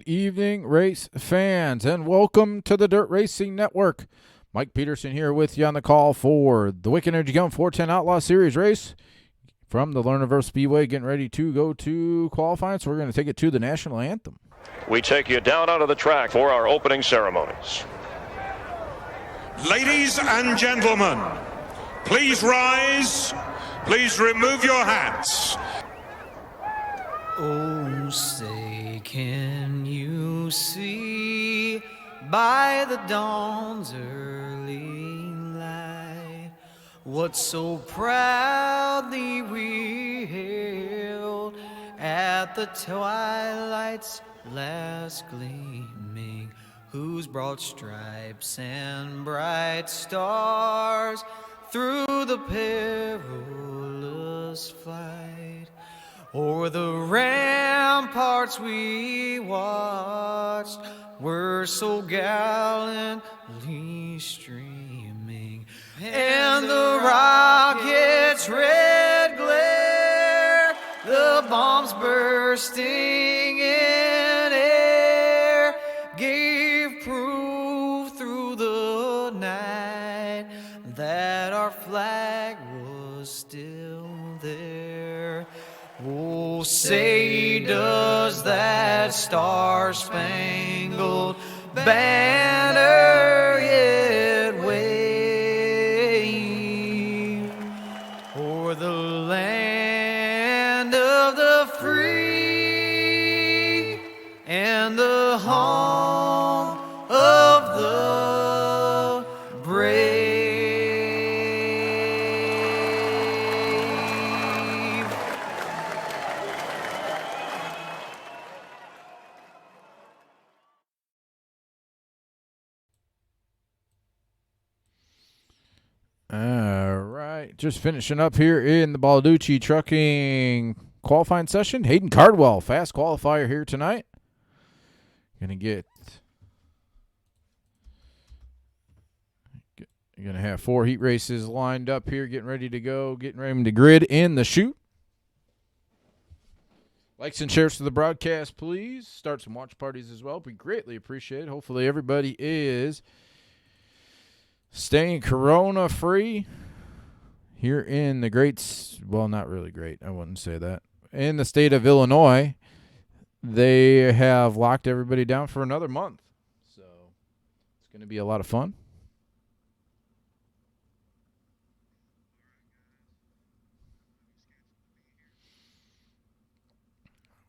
Good evening, race fans, and welcome to the Dirt Racing Network. Mike Peterson here with you on the call for the Wicked Energy Gun 410 Outlaw Series race from the Lernerville Speedway, getting ready to go to qualifying, so we're going to take it to the national anthem. We take you down onto the track for our opening ceremonies. Ladies and gentlemen, please rise. Please remove your hats. Oh, say, can you see by the dawn's early light what so proudly we hailed at the twilight's last gleaming, whose broad stripes and bright stars through the perilous flight o'er the ramparts we watched were so gallantly streaming, and the rocket's red glare, the bombs bursting in air, gave proof through the night that our flag was still there. Oh, say, does that star-spangled banner yet wave o'er the land of the free and the home of the brave? All right, just finishing up here in the Balducci Trucking qualifying session. Hayden Cardwell, fast qualifier here tonight. You're gonna have 4 heat races lined up here, getting ready to go, getting ready to grid in the chute. Likes and shares to the broadcast, please. Start some watch parties as well. We greatly appreciate it. Hopefully everybody is staying corona-free here in the not really great, I wouldn't say that. In the state of Illinois, they have locked everybody down for another month. So it's going to be a lot of fun.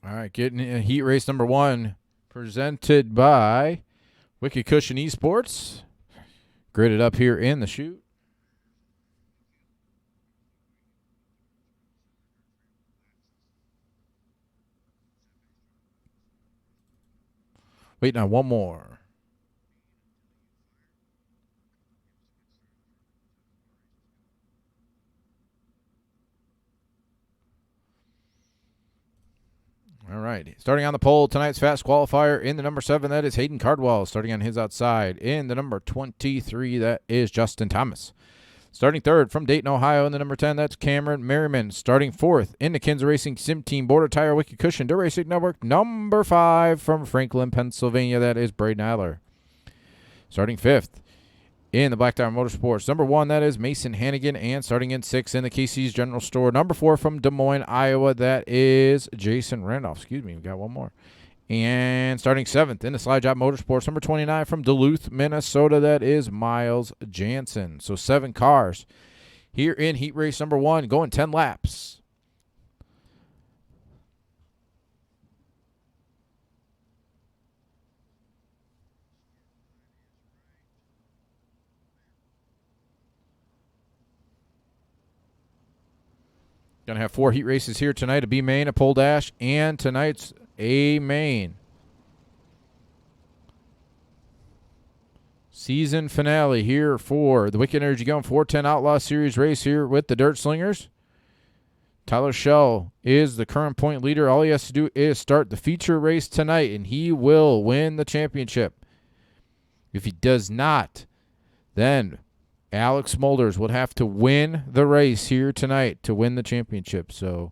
All right, getting in heat race number 1, presented by Wicked Cushion Esports. Gridded up here in the chute. Wait, now one more. All right. Starting on the pole, tonight's fast qualifier in the number 7, that is Hayden Cardwell. Starting on his outside. In the number 23, that is Justin Thomas. Starting third from Dayton, Ohio, in the number 10, that's Cameron Merriman. Starting fourth in the Kinza Racing Sim Team Border Tire Wicked Cushion Dirt Racing Network, number 5 from Franklin, Pennsylvania, that is Braden Adler. Starting fifth in the Black Diamond Motorsports, number 1, that is Mason Hannigan. And starting in 6th in the Casey's General Store, number 4 from Des Moines, Iowa, that is Jason Randolph. Excuse me, we got one more. And starting 7th in the Slide Job Motorsports, number 29 from Duluth, Minnesota, that is Miles Jansen. So 7 cars here in heat race number 1, going 10 laps. Going to have 4 heat races here tonight, a B main, a pole dash, and tonight's A main. Season finale here for the Wicked Energy Gun 410 Outlaw Series race here with the Dirt Slingers. Tyler Schell is the current point leader. All he has to do is start the feature race tonight, and he will win the championship. If he does not, then Alex Smulders would have to win the race here tonight to win the championship. So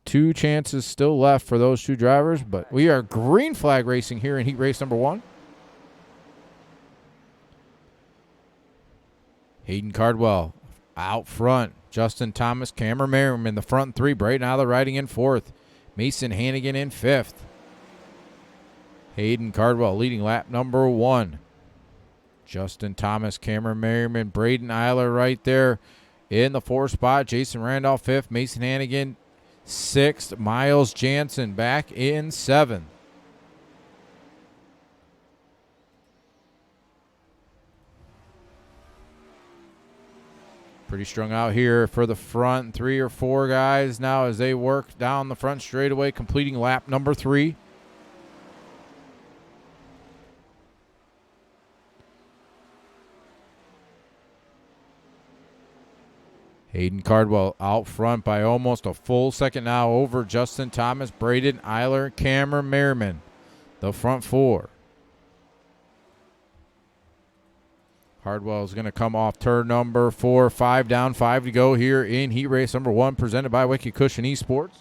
2 chances still left for those 2 drivers, but we are green flag racing here in heat race number 1. Hayden Cardwell out front. Justin Thomas, Cameron Merriman, the front 3. Braden Eiler riding in 4th. Mason Hannigan in 5th. Hayden Cardwell leading lap number 1. Justin Thomas, Cameron Merriman, Braden Eiler right there in the 4th spot. Jason Randolph 5th. Mason Hannigan 6th. Miles Jansen back in 7th. Pretty strung out here for the front 3 or 4 guys now as they work down the front straightaway, completing lap number 3. Hayden Cardwell out front by almost a full second now over Justin Thomas, Braden Eiler, Cameron Merriman, the front 4. Cardwell is going to come off turn number 4, 5 down, 5 to go here in heat race number 1, presented by Wicked Cushion Esports.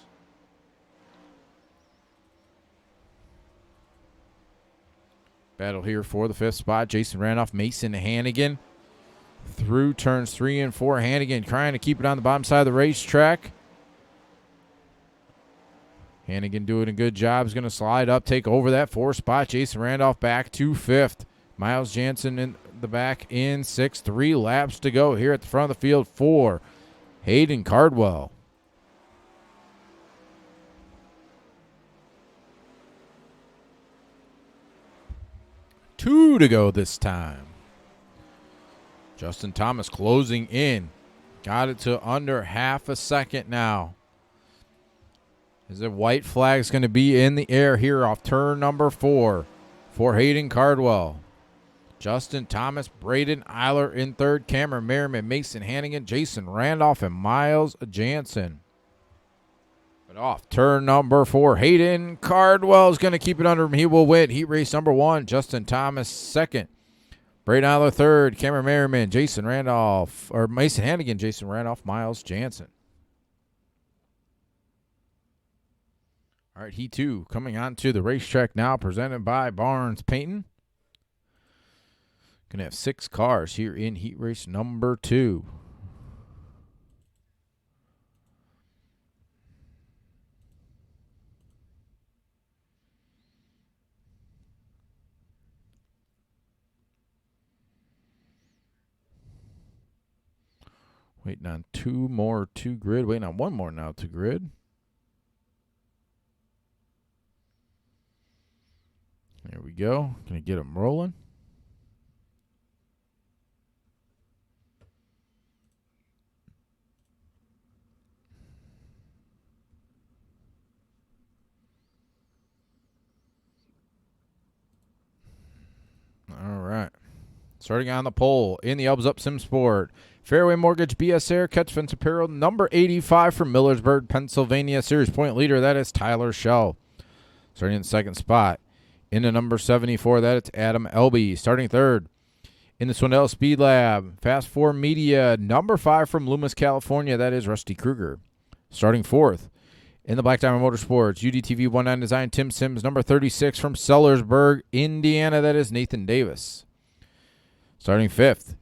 Battle here for the 5th spot. Jason Randolph, Mason Hannigan. Through turns 3 and 4. Hannigan trying to keep it on the bottom side of the racetrack. Hannigan doing a good job. Is going to slide up, take over that 4th spot. Jason Randolph back to 5th. Miles Jansen in the back in 6th. 3 laps to go here at the front of the field for Hayden Cardwell. Two to go this time. Justin Thomas closing in. Got it to under half a second now. As the white flag's going to be in the air here off turn number 4 for Hayden Cardwell. Justin Thomas, Braden Eiler in 3rd. Cameron Merriman, Mason Hannigan, Jason Randolph, and Miles Jansen. But off turn number 4, Hayden Cardwell is going to keep it under him. He will win heat race number 1. Justin Thomas 2nd. Braden Eiler 3rd. Cameron Merriman, Jason Randolph, or Mason Hannigan, Jason Randolph, Miles Jansen. All right, heat 2 coming onto the racetrack now, presented by Barnes Painting. Going to have 6 cars here in heat race number 2. Waiting on 2 more to grid. Waiting on 1 more now to grid. There we go. Going to get them rolling. All right. Starting on the pole in the Elbs Up Sim Sport. Fairway Mortgage, BS Air, Catch Fence Apparel, number 85 from Millersburg, Pennsylvania. Series point leader, that is Tyler Schell. Starting in the 2nd spot. In the number 74, that it's Adam Elby. Starting 3rd. In the Swindell Speed Lab, Fast 4 Media, number 5 from Loomis, California, that is Rusty Kruger. Starting 4th. In the Black Diamond Motorsports, UDTV 19 Design, Tim Sims, number 36 from Sellersburg, Indiana, that is Nathan Davis. Starting 5th.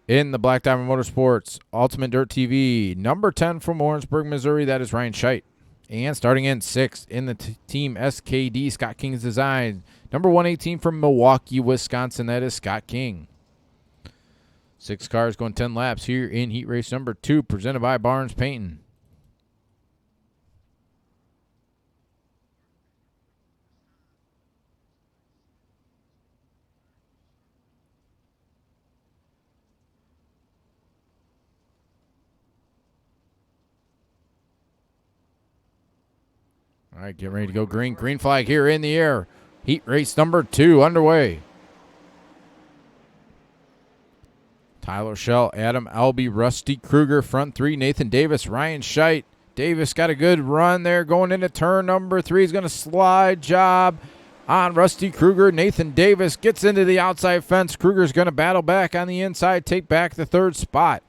In the Black Diamond Motorsports, Ultimate Dirt TV, number 10 from Orangeburg, Missouri, that is Ryan Scheidt. And starting in 6th in the Team SKD, Scott King's Design, number 118 from Milwaukee, Wisconsin, that is Scott King. 6 cars going 10 laps here in heat race number 2, presented by Barnes Painting. All right, get ready to go green. Green flag here in the air. Heat race number 2 underway. Tyler Schell, Adam Albee, Rusty Kruger, front 3. Nathan Davis, Ryan Scheidt. Davis got a good run there going into turn number 3. He's going to slide job on Rusty Kruger. Nathan Davis gets into the outside fence. Kruger's going to battle back on the inside, take back the 3rd spot.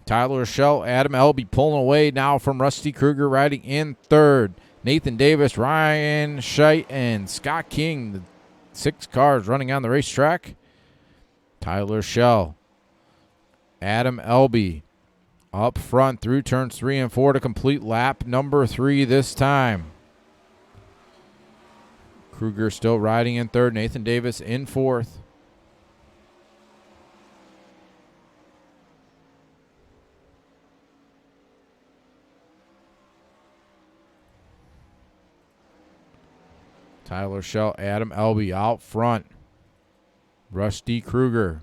Tyler Schell, Adam Elby pulling away now from Rusty Kruger riding in third. Nathan Davis, Ryan Scheidt, and Scott King, the 6 cars running on the racetrack. Tyler Schell, Adam Elby up front through turns 3 and 4 to complete lap number 3 this time. Kruger still riding in third. Nathan Davis in fourth. Tyler Schell, Adam Elby out front. Rusty Kruger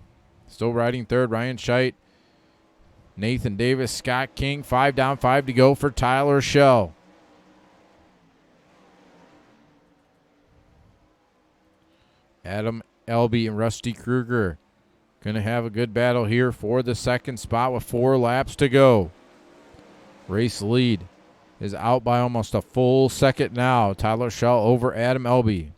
still riding third. Ryan Scheidt, Nathan Davis, Scott King. 5 down, 5 to go for Tyler Schell. Adam Elby and Rusty Kruger going to have a good battle here for the second spot with 4 laps to go. Race lead is out by almost a full second now. Tyler Schell over Adam Elby.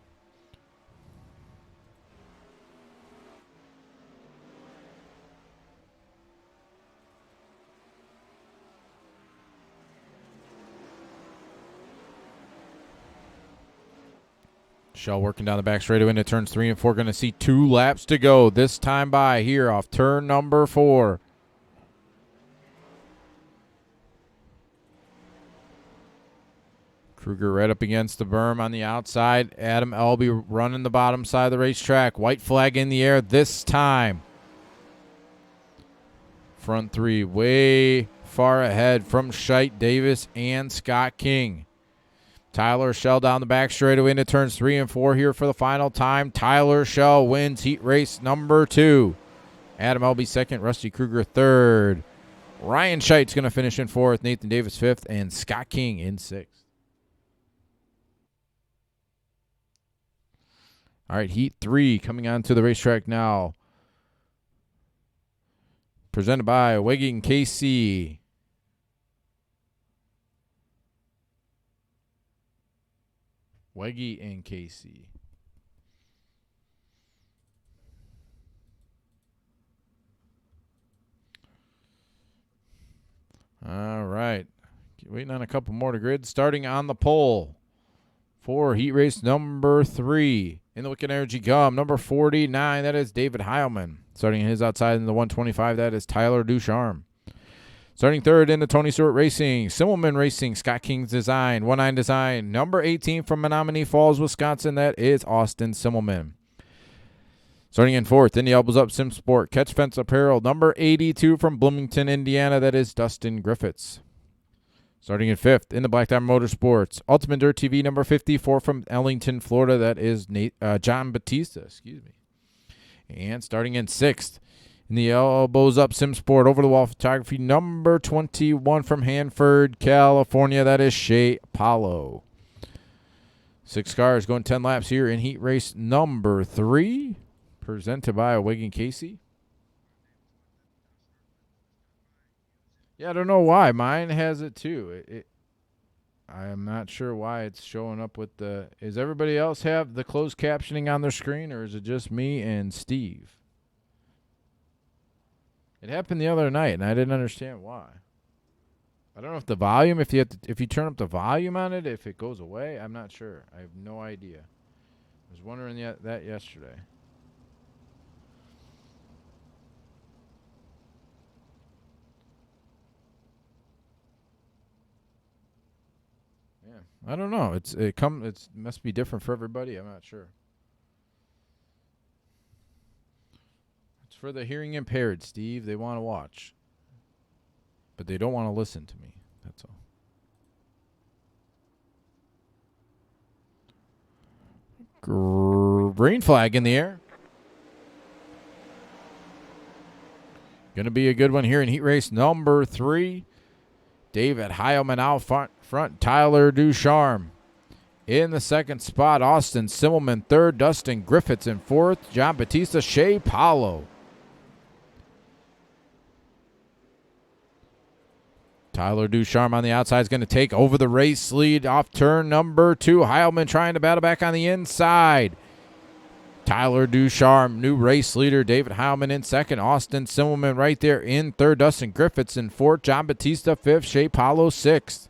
Schell working down the back straightaway into turns 3 and 4. Going to see 2 laps to go. This time by here off turn number 4. Kruger right up against the berm on the outside. Adam Elby running the bottom side of the racetrack. White flag in the air this time. Front 3 way far ahead from Scheidt, Davis, and Scott King. Tyler Schell down the back straightaway into turns 3 and 4 here for the final time. Tyler Schell wins heat race number 2. Adam Elby second, Rusty Kruger third. Ryan Scheidt's going to finish in 4th, Nathan Davis 5th, and Scott King in 6th. All right, heat 3 coming onto the racetrack now. Presented by Weggy and KC. Weggy and KC. All right. Waiting on a couple more to grid. Starting on the pole for heat race number 3. In the Wicked Energy Gum, number 49, that is David Heilman. Starting his outside in the 125, that is Tyler Ducharme. Starting third in the Tony Stewart Racing, Simmelman Racing, Scott King's Design, 19 Design. Number 18 from Menominee Falls, Wisconsin, that is Austin Simmelman. Starting in 4th in the Elbows Up Sim Sport, Catch Fence Apparel, number 82 from Bloomington, Indiana, that is Dustin Griffiths. Starting in 5th in the Black Diamond Motorsports, Ultimate Dirt TV, number 54 from Ellington, Florida, that is John Batista, And starting in 6th in the Elbows Up Sim Sport, Over the Wall Photography, number 21 from Hanford, California, that is Shea Apollo. 6 cars going 10 laps here in heat race number 3, presented by Wiggin Casey. Yeah, I don't know why. Mine has it too. I am not sure why it's showing up with the... Does everybody else have the closed captioning on their screen, or is it just me and Steve? It happened the other night, and I didn't understand why. I don't know if the volume, if you turn up the volume on it, if it goes away. I'm not sure. I have no idea. I was wondering that yesterday. I don't know. It must be different for everybody. I'm not sure. It's for the hearing impaired, Steve. They want to watch, but they don't want to listen to me. That's all. Green flag in the air. Going to be a good one here in heat race number 3. David Heilman out front, Tyler Ducharme. In the second spot, Austin Simmelman third, Dustin Griffiths in 4th, John Batista, Shea Paulo. Tyler Ducharme on the outside is going to take over the race lead off turn number 2. Heilman trying to battle back on the inside. Tyler Ducharme, new race leader. David Heilman in second. Austin Simmelman right there in third. Dustin Griffiths in fourth. John Batista fifth. Shea Paulo sixth.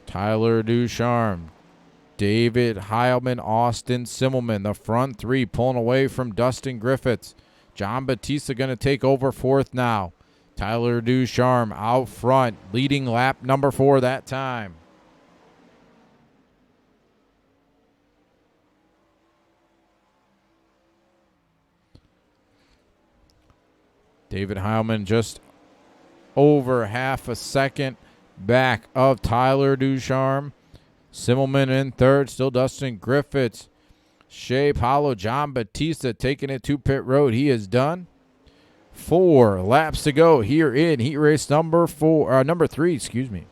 Tyler Ducharme, David Heilman, Austin Simmelman. The front three pulling away from Dustin Griffiths. John Batista going to take over fourth now. Tyler Ducharme out front, leading lap number 4 that time. David Heilman just over half a second back of Tyler Ducharme. Simmelman in third, still Dustin Griffiths. Shea Paulo, John Batista taking it to pit road. He is done. 4 laps to go here in heat race number 3, excuse me.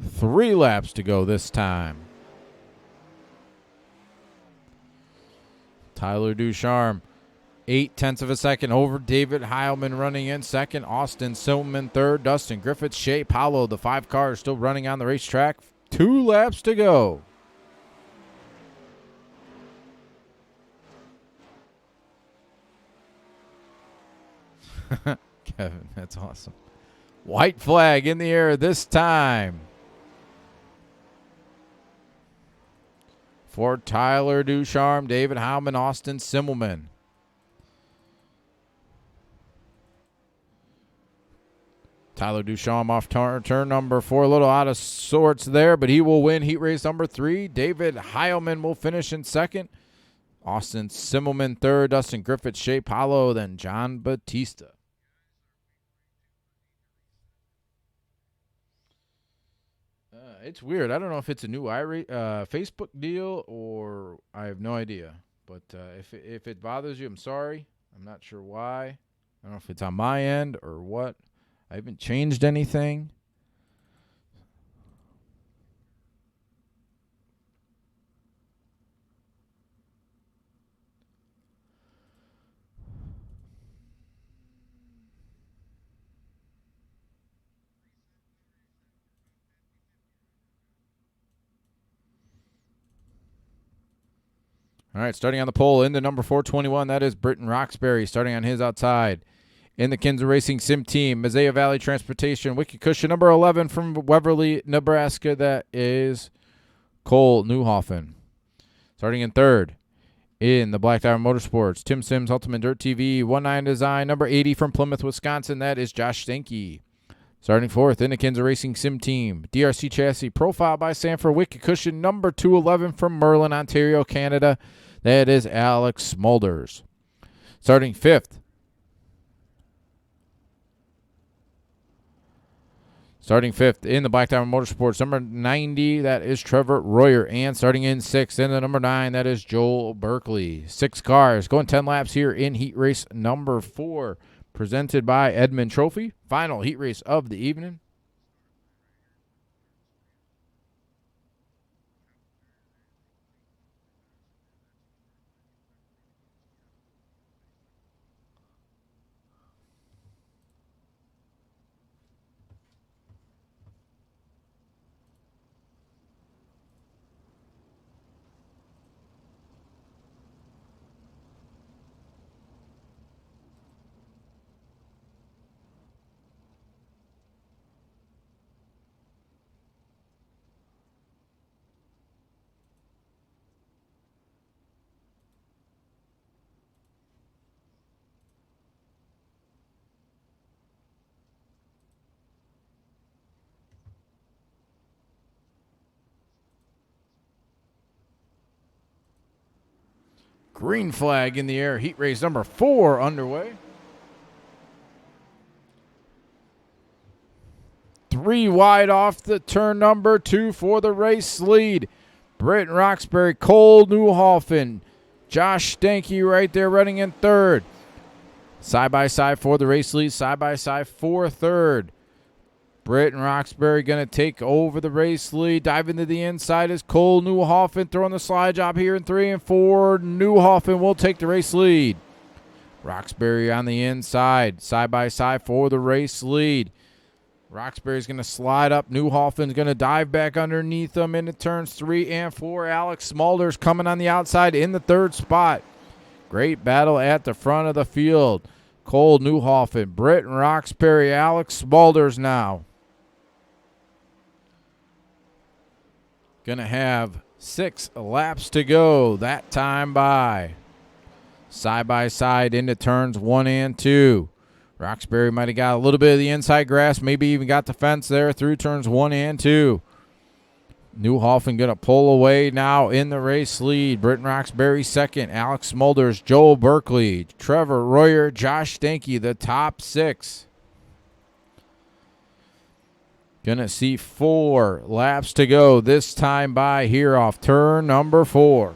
Three laps to go this time. Tyler Ducharme, 0.8 of a second over David Heilman running in second. Austin Simmelman third. Dustin Griffiths, Shea Paulo, the 5 cars still running on the racetrack. 2 laps to go. Kevin, that's awesome. White flag in the air this time for Tyler Ducharme, David Heilman, Austin Simmelman. Tyler Ducharme off turn number 4, a little out of sorts there, but he will win heat race number 3. David Heilman will finish in second. Austin Simmelman third, Dustin Griffiths, Shea Paulo, then John Batista. It's weird. I don't know if it's a new Facebook deal or I have no idea. But if it bothers you, I'm sorry. I'm not sure why. I don't know if it's on my end or what. I haven't changed anything. All right, starting on the pole in the number 421, that is Britton Roxbury, starting on his outside. In the Kinzer Racing Sim Team, Mosaic Valley Transportation, Wicked Cushion, number 11 from Waverly, Nebraska, that is Cole Newhoffen. Starting in third, in the Black Diamond Motorsports, Tim Sims, Ultimate Dirt TV, 19 Design, number 80 from Plymouth, Wisconsin, that is Josh Stanky. Starting fourth in the Kinzer Racing Sim Team, DRC Chassis, Profile by Sanford, Wicked Cushion, number 211 from Merlin, Ontario, Canada, that is Alex Smulders. Starting fifth. Starting fifth in the Black Diamond Motorsports, number 90, that is Trevor Royer. And starting in sixth in the number 9, that is Joel Berkeley. 6 cars going 10 laps here in heat race number 4, presented by Edmund Trophy. Final heat race of the evening. Green flag in the air. Heat race number 4 underway. 3 wide off the turn number 2 for the race lead. Britton Roxbury, Cole Newhoffen, Josh Stanky right there running in third. Side by side for the race lead. Side by side for third. Britton Roxbury going to take over the race lead. Diving to the inside is Cole Newhoffen throwing the slide job here in 3 and 4. Newhoffen will take the race lead. Roxbury on the inside, side by side for the race lead. Roxbury's going to slide up. Newhoffen's going to dive back underneath him into turns 3 and 4. Alex Smulders coming on the outside in the third spot. Great battle at the front of the field. Cole Newhoffen, Britton Roxbury, Alex Smulders now. Going to have 6 laps to go that time by. Side by side into turns 1 and 2. Roxbury might have got a little bit of the inside grass, maybe even got the fence there through turns 1 and 2. Newhoffen going to pull away now in the race lead. Britton Roxbury second. Alex Smulders, Joel Berkeley, Trevor Royer, Josh Stanky, the top 6. Going to see 4 laps to go this time by here off turn number 4.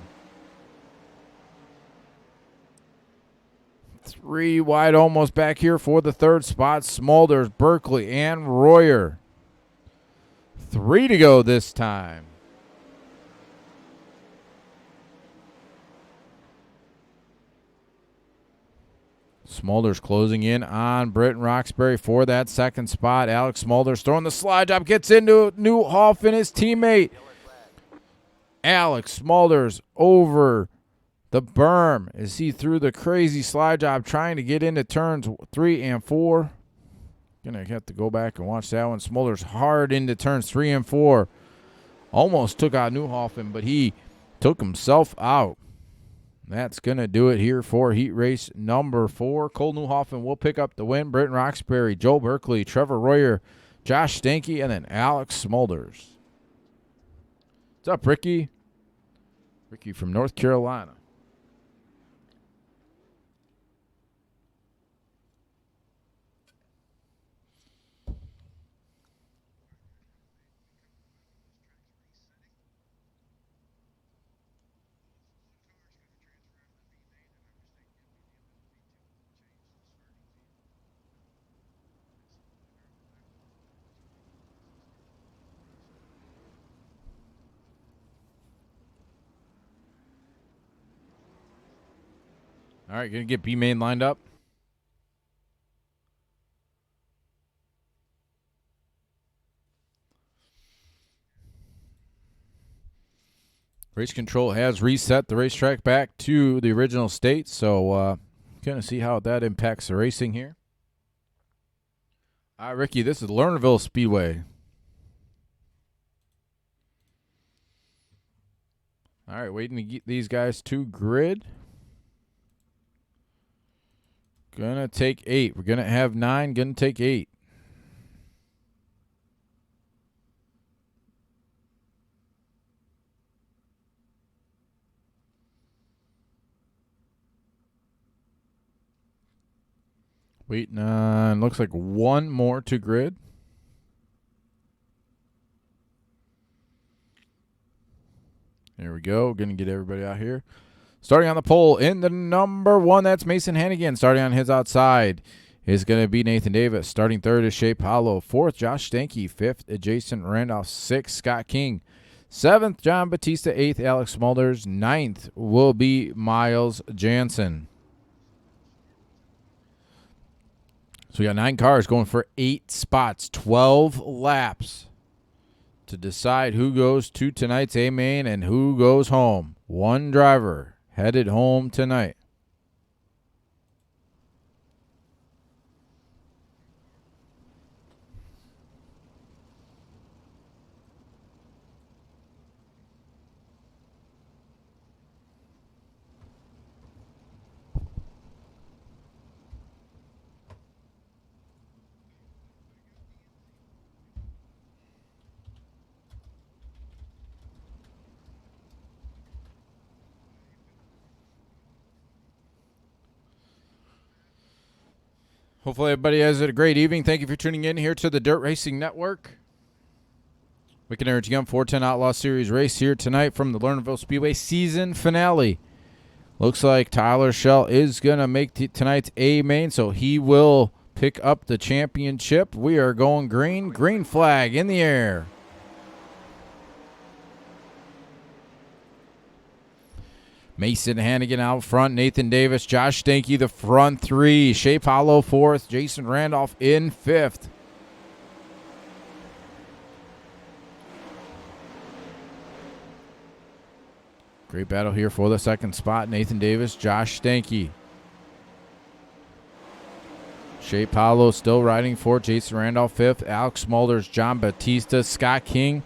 3 wide almost back here for the third spot. Smulders, Berkeley, and Royer. 3 to go this time. Smulders closing in on Britton Roxbury for that second spot. Alex Smulders throwing the slide job, gets into Newhoffen, his teammate. Alex Smulders over the berm as he threw the crazy slide job trying to get into turns 3 and 4. Gonna have to go back and watch that one. Smulders hard into turns 3 and 4. Almost took out Newhoffen, but he took himself out. That's going to do it here for heat race number 4. Cole Newhoffen will pick up the win. Britton Roxbury, Joe Berkeley, Trevor Royer, Josh Stanky, and then Alex Smulders. What's up, Ricky? Ricky from North Carolina. All right, going to get B-Main lined up. Race control has reset the racetrack back to the original state, so going to see how that impacts the racing here. All right, Ricky, this is Lernerville Speedway. All right, waiting to get these guys to grid. Gonna take 8. We're gonna have 9. Gonna take 8. Waiting on, looks like 1 more to grid. There we go. Gonna get everybody out here. Starting on the pole in the number 1, that's Mason Hannigan. Starting on his outside is going to be Nathan Davis. Starting third is Shea Paulo. 4th, Josh Stanky. 5th, Jason Randolph. 6th, Scott King. 7th, John Batista. 8th, Alex Smulders. 9th will be Miles Jansen. So we got 9 cars going for 8 spots, 12 laps to decide who goes to tonight's A-Main and who goes home. 1 driver headed home tonight. Hopefully everybody has a great evening. Thank you for tuning in here to the Dirt Racing Network. Wicked Energy Gun 410 Outlaw Series race here tonight from the Lernerville Speedway season finale. Looks like Tyler Shell is going to make tonight's A-Main, so he will pick up the championship. We are going green. Green flag in the air. Mason Hannigan out front. Nathan Davis, Josh Stanky, the front three. Shea Paulo fourth. Jason Randolph in fifth. Great battle here for the second spot. Nathan Davis, Josh Stanky. Shea Paulo still riding for Jason Randolph fifth. Alex Smulders, John Batista, Scott King,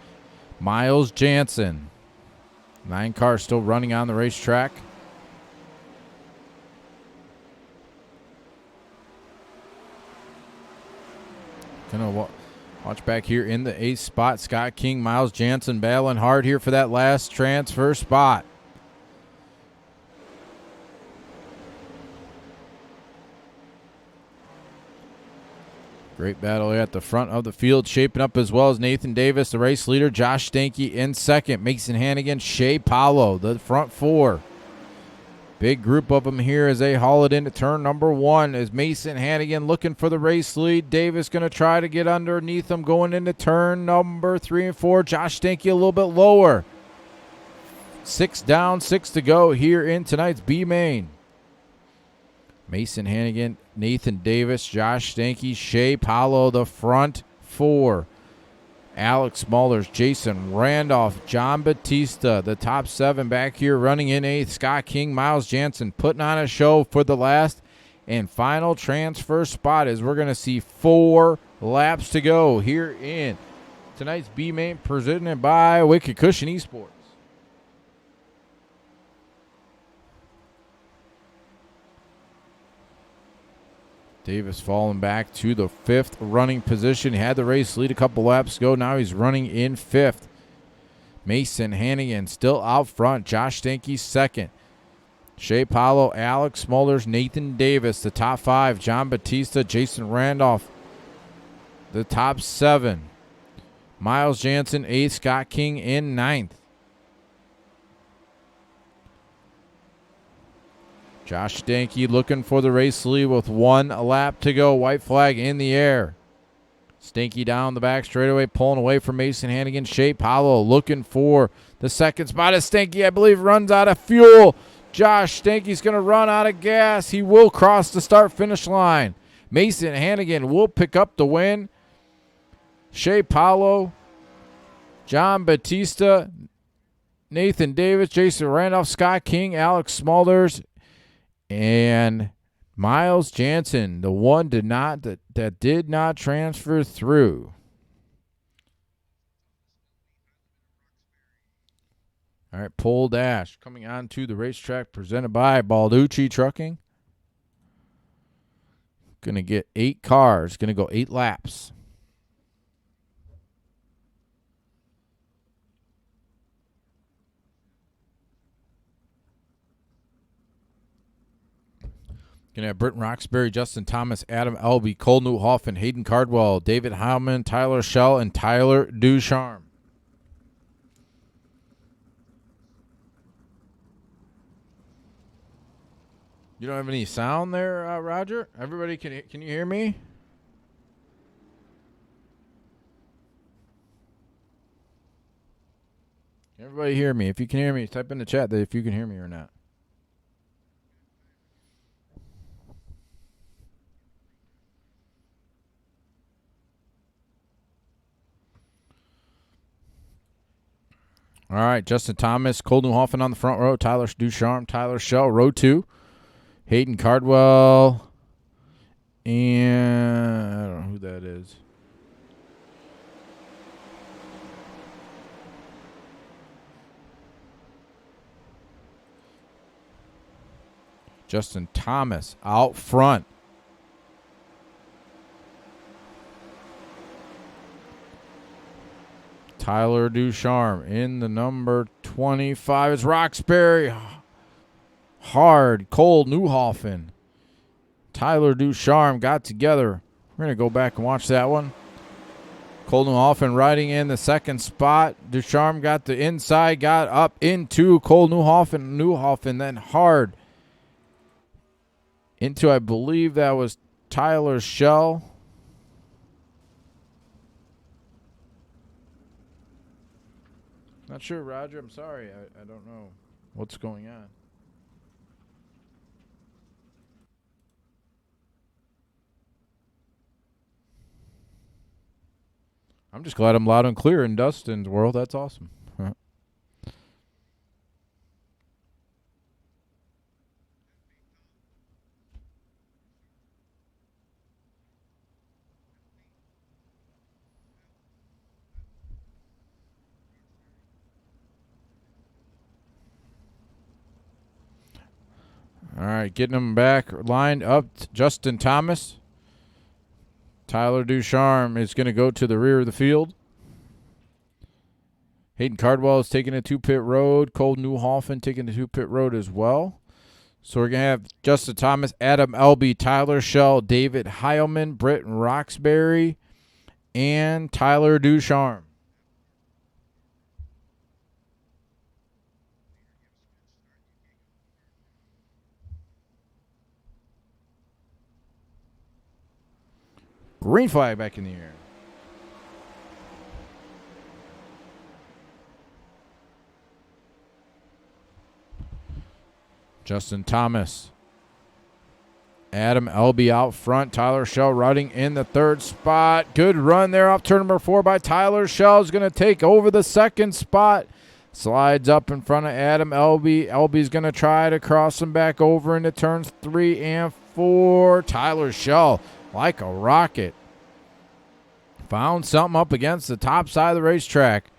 Miles Jansen. 9 cars still running on the racetrack. Gonna watch back here in the 8th spot. Scott King, Miles Jansen battling hard here for that last transfer spot. Great battle at the front of the field, shaping up as well as Nathan Davis, the race leader. Josh Stanky in second. Mason Hannigan, Shea Paulo, the front four. Big group of them here as they haul it into turn number 1. As Mason Hannigan looking for the race lead. Davis going to try to get underneath him going into turn number 3 and 4. Josh Stanky a little bit lower. 6 down, 6 to go here in tonight's B main. Mason Hannigan, Nathan Davis, Josh Stanky, Shea Paulo, the front four. Alex Smulders, Jason Randolph, John Batista, the top 7 back here running in 8th. Scott King, Miles Jansen putting on a show for the last and final transfer spot as we're going to see 4 laps to go here in tonight's B main presented by Wicked Cushion Esports. Davis falling back to the 5th running position. He had the race lead a couple laps ago. Now he's running in 5th. Mason Hannigan still out front. Josh Stanky 2nd. Shea Paulo, Alex Smulders, Nathan Davis, the top 5. John Batista, Jason Randolph, the top 7. Miles Jansen 8th. Scott King in 9th. Josh Stanky looking for the race lead with 1 lap to go. White flag in the air. Stanky down the back straightaway, pulling away from Mason Hannigan. Shea Paulo looking for the second spot. As Stanky, I believe, runs out of fuel. Josh Stanky's going to run out of gas. He will cross the start-finish line. Mason Hannigan will pick up the win. Shea Paulo, John Batista, Nathan Davis, Jason Randolph, Scott King, Alex Smulders, and Miles Jansen, the one that did not transfer through. All right, pole dash coming on to the racetrack presented by Balducci Trucking. Going to get 8 cars, going to go 8 laps. Going to have Britton Roxbury, Justin Thomas, Adam Elby, Cole Newhoffen, Hayden Cardwell, David Heilman, Tyler Schell, and Tyler Ducharme. You don't have any sound there, Roger? Everybody, can you hear me? Can everybody hear me? If you can hear me, type in the chat that if you can hear me or not. All right, Justin Thomas, Cole Newhoffen on the front row, Tyler Ducharme, Tyler Schell, row 2, Hayden Cardwell, and I don't know who that is. Justin Thomas out front. Tyler Ducharme in the number 25 is Roxbury. Hard, Cole Newhoffen. Tyler Ducharme got together. We're going to go back and watch that one. Cole Newhoffen riding in the second spot. Ducharme got the inside, got up into Cole Newhoffen. Newhoffen then hard into, I believe that was Tyler Schell. Not sure, Roger. I'm sorry. I don't know what's going on. I'm just glad I'm loud and clear in Dustin's world. That's awesome. All right, getting them back lined up. Justin Thomas. Tyler Ducharme is going to go to the rear of the field. Hayden Cardwell is taking it to pit road. Cole Newhoffen taking it to pit road as well. So we're going to have Justin Thomas, Adam Elby, Tyler Schell, David Heilman, Britton Roxbury, and Tyler Ducharme. Green flag back in the air. Justin Thomas. Adam Elby out front. Tyler Schell riding in the third spot. Good run there off turn number 4 by Tyler Schell. Is going to take over the second spot. Slides up in front of Adam Elby. Elby's going to try to cross him back over into turns 3 and 4. Tyler Schell, like a rocket, found something up against the top side of the racetrack.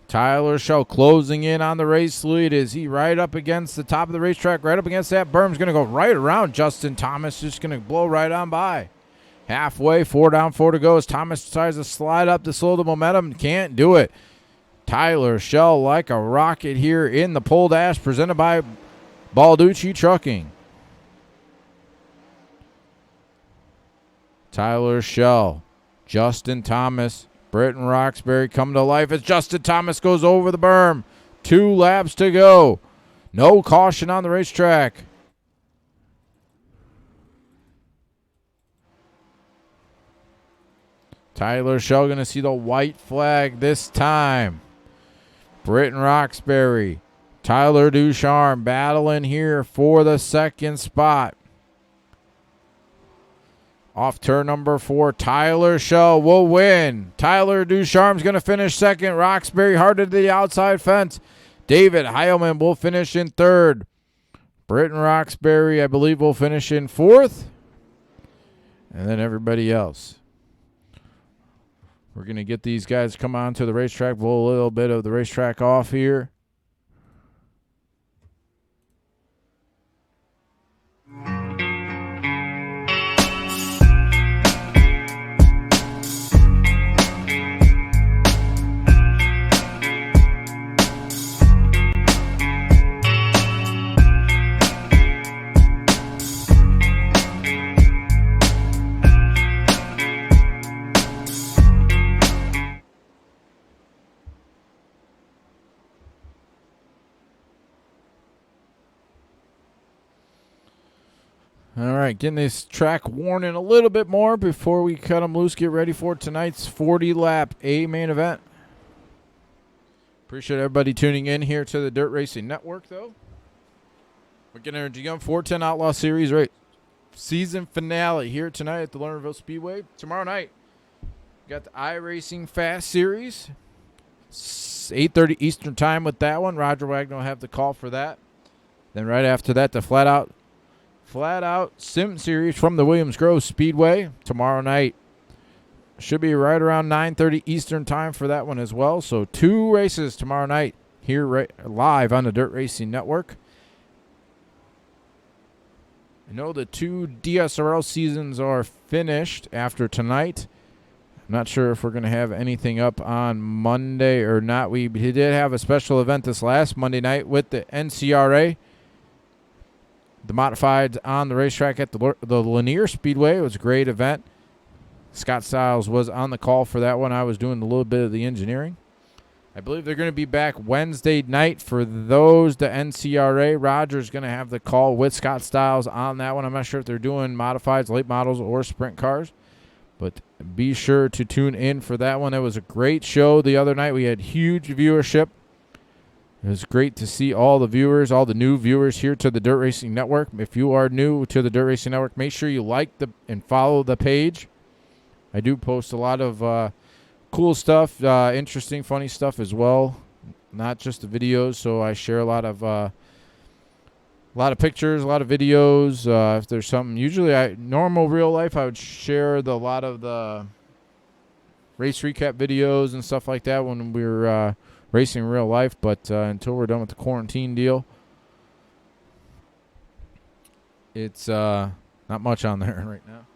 Tyler Schell closing in on the race lead. Is he right up against the top of the racetrack, right up against that berm? He's going to go right around Justin Thomas, just going to blow right on by. Halfway, 4 down, 4 to go as Thomas tries to slide up to slow the momentum. Can't do it. Tyler Schell like a rocket here in the pole dash presented by Balducci Trucking. Tyler Schell, Justin Thomas, Britton Roxbury come to life as Justin Thomas goes over the berm. 2 laps to go. No caution on the racetrack. Tyler Schell going to see the white flag this time. Britton Roxbury, Tyler Ducharme battling here for the second spot. Off turn number 4, Tyler Schell will win. Tyler Ducharme's going to finish second. Roxbury hard to the outside fence. David Heilman will finish in third. Britton Roxbury, I believe, will finish in fourth. And then everybody else. We're going to get these guys to come on to the racetrack, blow a little bit of the racetrack off here. All right, getting this track worn in a little bit more before we cut them loose. Get ready for tonight's 40-lap A main event. Appreciate everybody tuning in here to the Dirt Racing Network, though. We're getting Energy Gun 410 Outlaw Series race season finale here tonight at the Lernerville Speedway. Tomorrow night, we got the iRacing Fast Series. 8:30 Eastern Time with that one. Roger Wagner will have the call for that. Then right after that, the Flat Out Sim Series from the Williams Grove Speedway tomorrow night. Should be right around 9:30 Eastern Time for that one as well. So 2 races tomorrow night here live on the Dirt Racing Network. I know the 2 DSRL seasons are finished after tonight. I'm not sure if we're going to have anything up on Monday or not. We did have a special event this last Monday night with the NCRA. The modifieds on the racetrack at the Lanier Speedway. It was a great event. Scott Stiles was on the call for that one. I was doing a little bit of the engineering. I believe they're going to be back Wednesday night for those, the NCRA. Roger's going to have the call with Scott Stiles on that one. I'm not sure if they're doing modifieds, late models, or sprint cars. But be sure to tune in for that one. It was a great show the other night. We had huge viewership. It was great to see all the viewers, all the new viewers here to the Dirt Racing Network. If you are new to the Dirt Racing Network, make sure you like and follow the page. I do post a lot of cool stuff, interesting, funny stuff as well. Not just the videos. So I share a lot of pictures, a lot of videos. If there's something, usually normal real life, I would share a lot of the race recap videos and stuff like that when we're racing in real life. But until we're done with the quarantine deal, it's not much on there right now.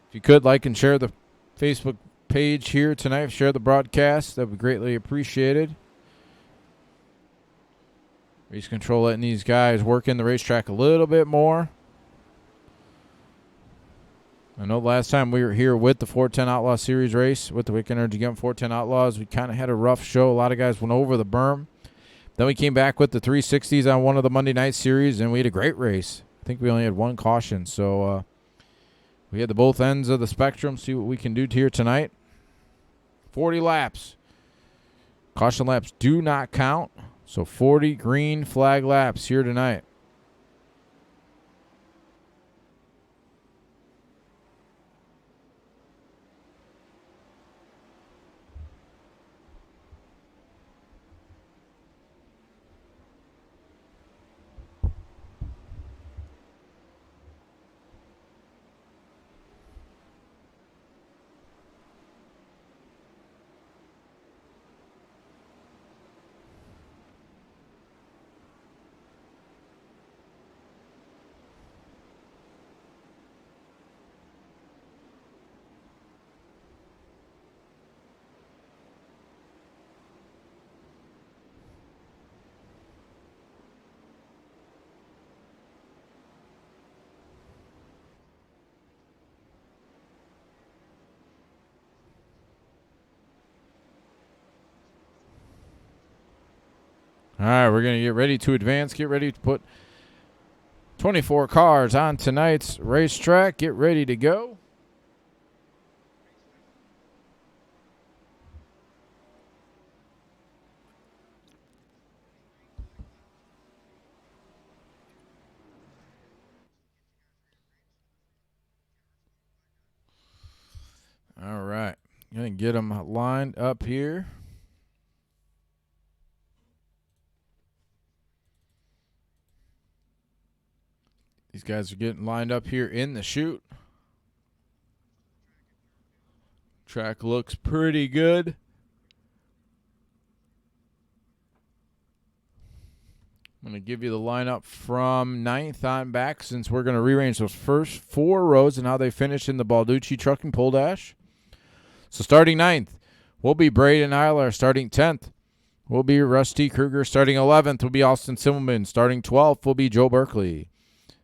If you could like and share the Facebook page here tonight, share the broadcast, that would be greatly appreciated. Race control letting these guys work in the racetrack a little bit more. I know last time we were here with the 410 Outlaw Series race with the Wicked Energy Gun 410 Outlaws, we kind of had a rough show. A lot of guys went over the berm. Then we came back with the 360s on one of the Monday night series, and we had a great race. I think we only had one caution, so we had the both ends of the spectrum. See what we can do here tonight. 40 laps. Caution laps do not count. So 40 green flag laps here tonight. All right, we're going to get ready to advance. Get ready to put 24 cars on tonight's racetrack. Get ready to go. All right. Going to get them lined up here. These guys are getting lined up here in the chute. Track looks pretty good. I'm going to give you the lineup from 9th on back since we're going to rearrange those first 4 rows and how they finish in the Balducci Trucking Pole Dash. So starting 9th will be Braden Eiler. Starting 10th will be Rusty Kruger. Starting 11th will be Austin Simmelman. Starting 12th will be Joe Berkeley.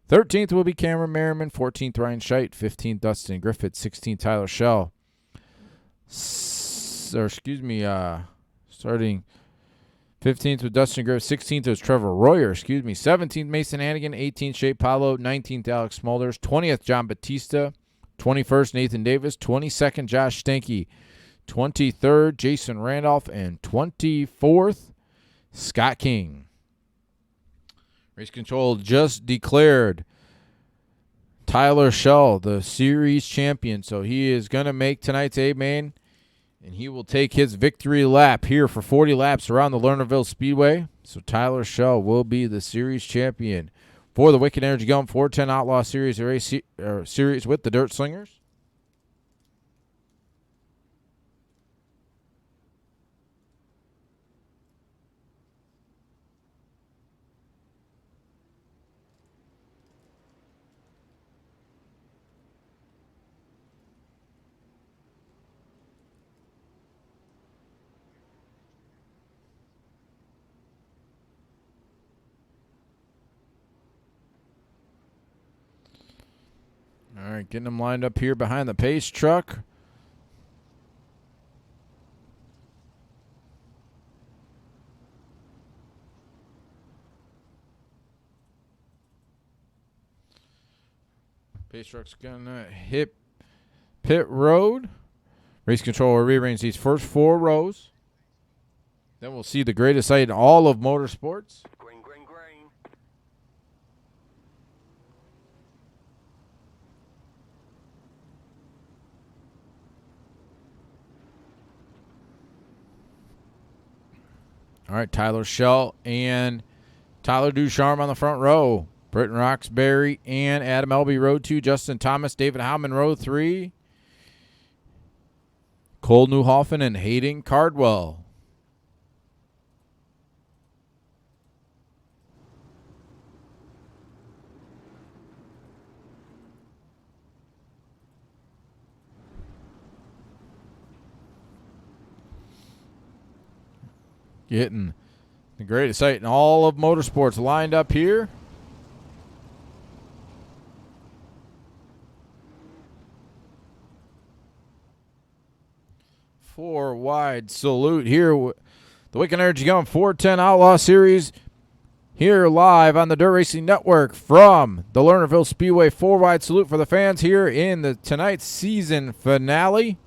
13th will be Cameron Merriman. 14th, Ryan Scheidt. 15th, Dustin Griffith. 16th, Tyler Schell. Starting 15th with Dustin Griffith. 16th was Trevor Royer. 17th, Mason Hannigan. 18th, Shea Paulo. 19th, Alex Smulders. 20th, John Batista. 21st, Nathan Davis. 22nd, Josh Stanky. 23rd, Jason Randolph. And 24th, Scott King. Race control just declared Tyler Schell the series champion. So he is going to make tonight's A-Main, and he will take his victory lap here for 40 laps around the Lernerville Speedway. So Tyler Schell will be the series champion for the Wicked Energy Gun 410 Outlaw Series series with the Dirt Slingers. All right, getting them lined up here behind the pace truck. Pace truck's gonna hit pit road. Race control will rearrange these first 4 rows. Then we'll see the greatest sight in all of motorsports. Green, green, green. All right, Tyler Schell and Tyler Ducharme on the front row. Britton Roxbury and Adam Elby, row 2. Justin Thomas, David Howman, row 3. Cole Newhoffen and Hayden Cardwell. Getting the greatest sight in all of motorsports lined up here. Four wide salute here. The Wicked Energy Gum 410 Outlaw Series here live on the Dirt Racing Network from the Lernerville Speedway. Four wide salute for the fans here in the tonight's season finale.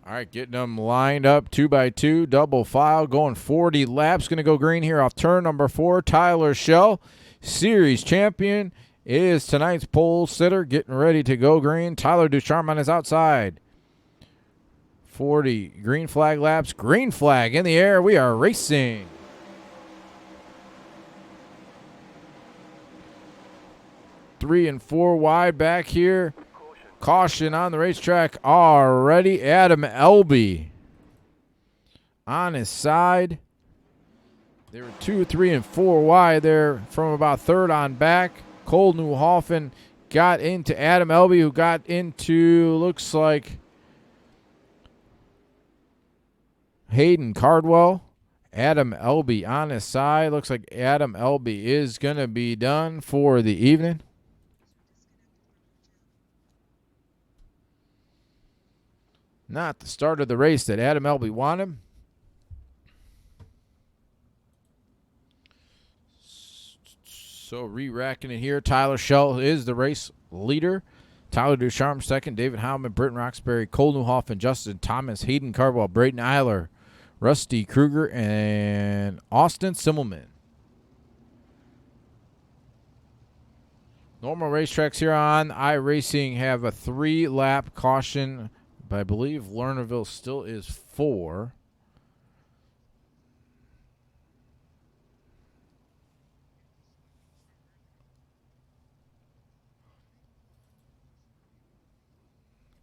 All right, getting them lined up 2x2, double file, going 40 laps. Going to go green here off turn number 4. Tyler Schell, series champion, is tonight's pole sitter, getting ready to go green. Tyler Ducharme on his outside. 40 green flag laps, green flag in the air. We are racing. Three and 4 wide back here. Caution on the racetrack already. Adam Elby on his side. They were 2, 3, and 4 wide there from about third on back. Cole Newhoffen got into Adam Elby, who got into, looks like, Hayden Cardwell. Adam Elby on his side. Looks like Adam Elby is going to be done for the evening. Not the start of the race that Adam Elby wanted. So re-racking it here. Tyler Schell is the race leader. Tyler Ducharme second. David Howman, Britton Roxbury, Cole Newhoffen, Justin Thomas, Hayden Cardwell, Braden Eiler, Rusty Kruger, and Austin Simmelman. Normal racetracks here on iRacing have a 3-lap caution, but I believe Lernerville still is 4.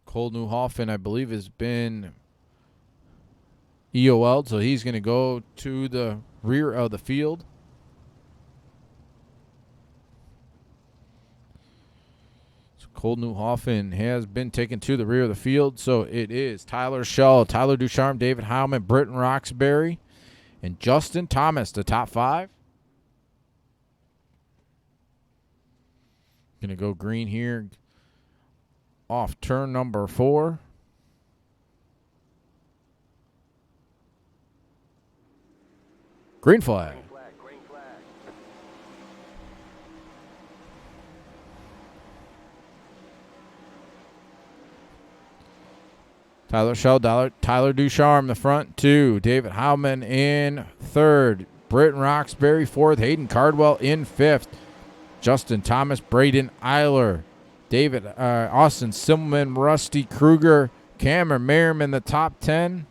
Cole Newhoffen, I believe, has been EOL'd, so he's going to go to the rear of the field. Cole Newhoffen has been taken to the rear of the field, so it is Tyler Schell, Tyler Ducharme, David Howman, Britton Roxbury, and Justin Thomas, the top 5. Going to go green here off turn number 4. Green flag. Tyler Schell, Tyler Ducharme, the front 2. David Howman in 3rd. Britton Roxbury 4th. Hayden Cardwell in 5th. Justin Thomas, Braden Eiler, Austin Simmelman, Rusty Kruger, Cameron Merriman, the top 10.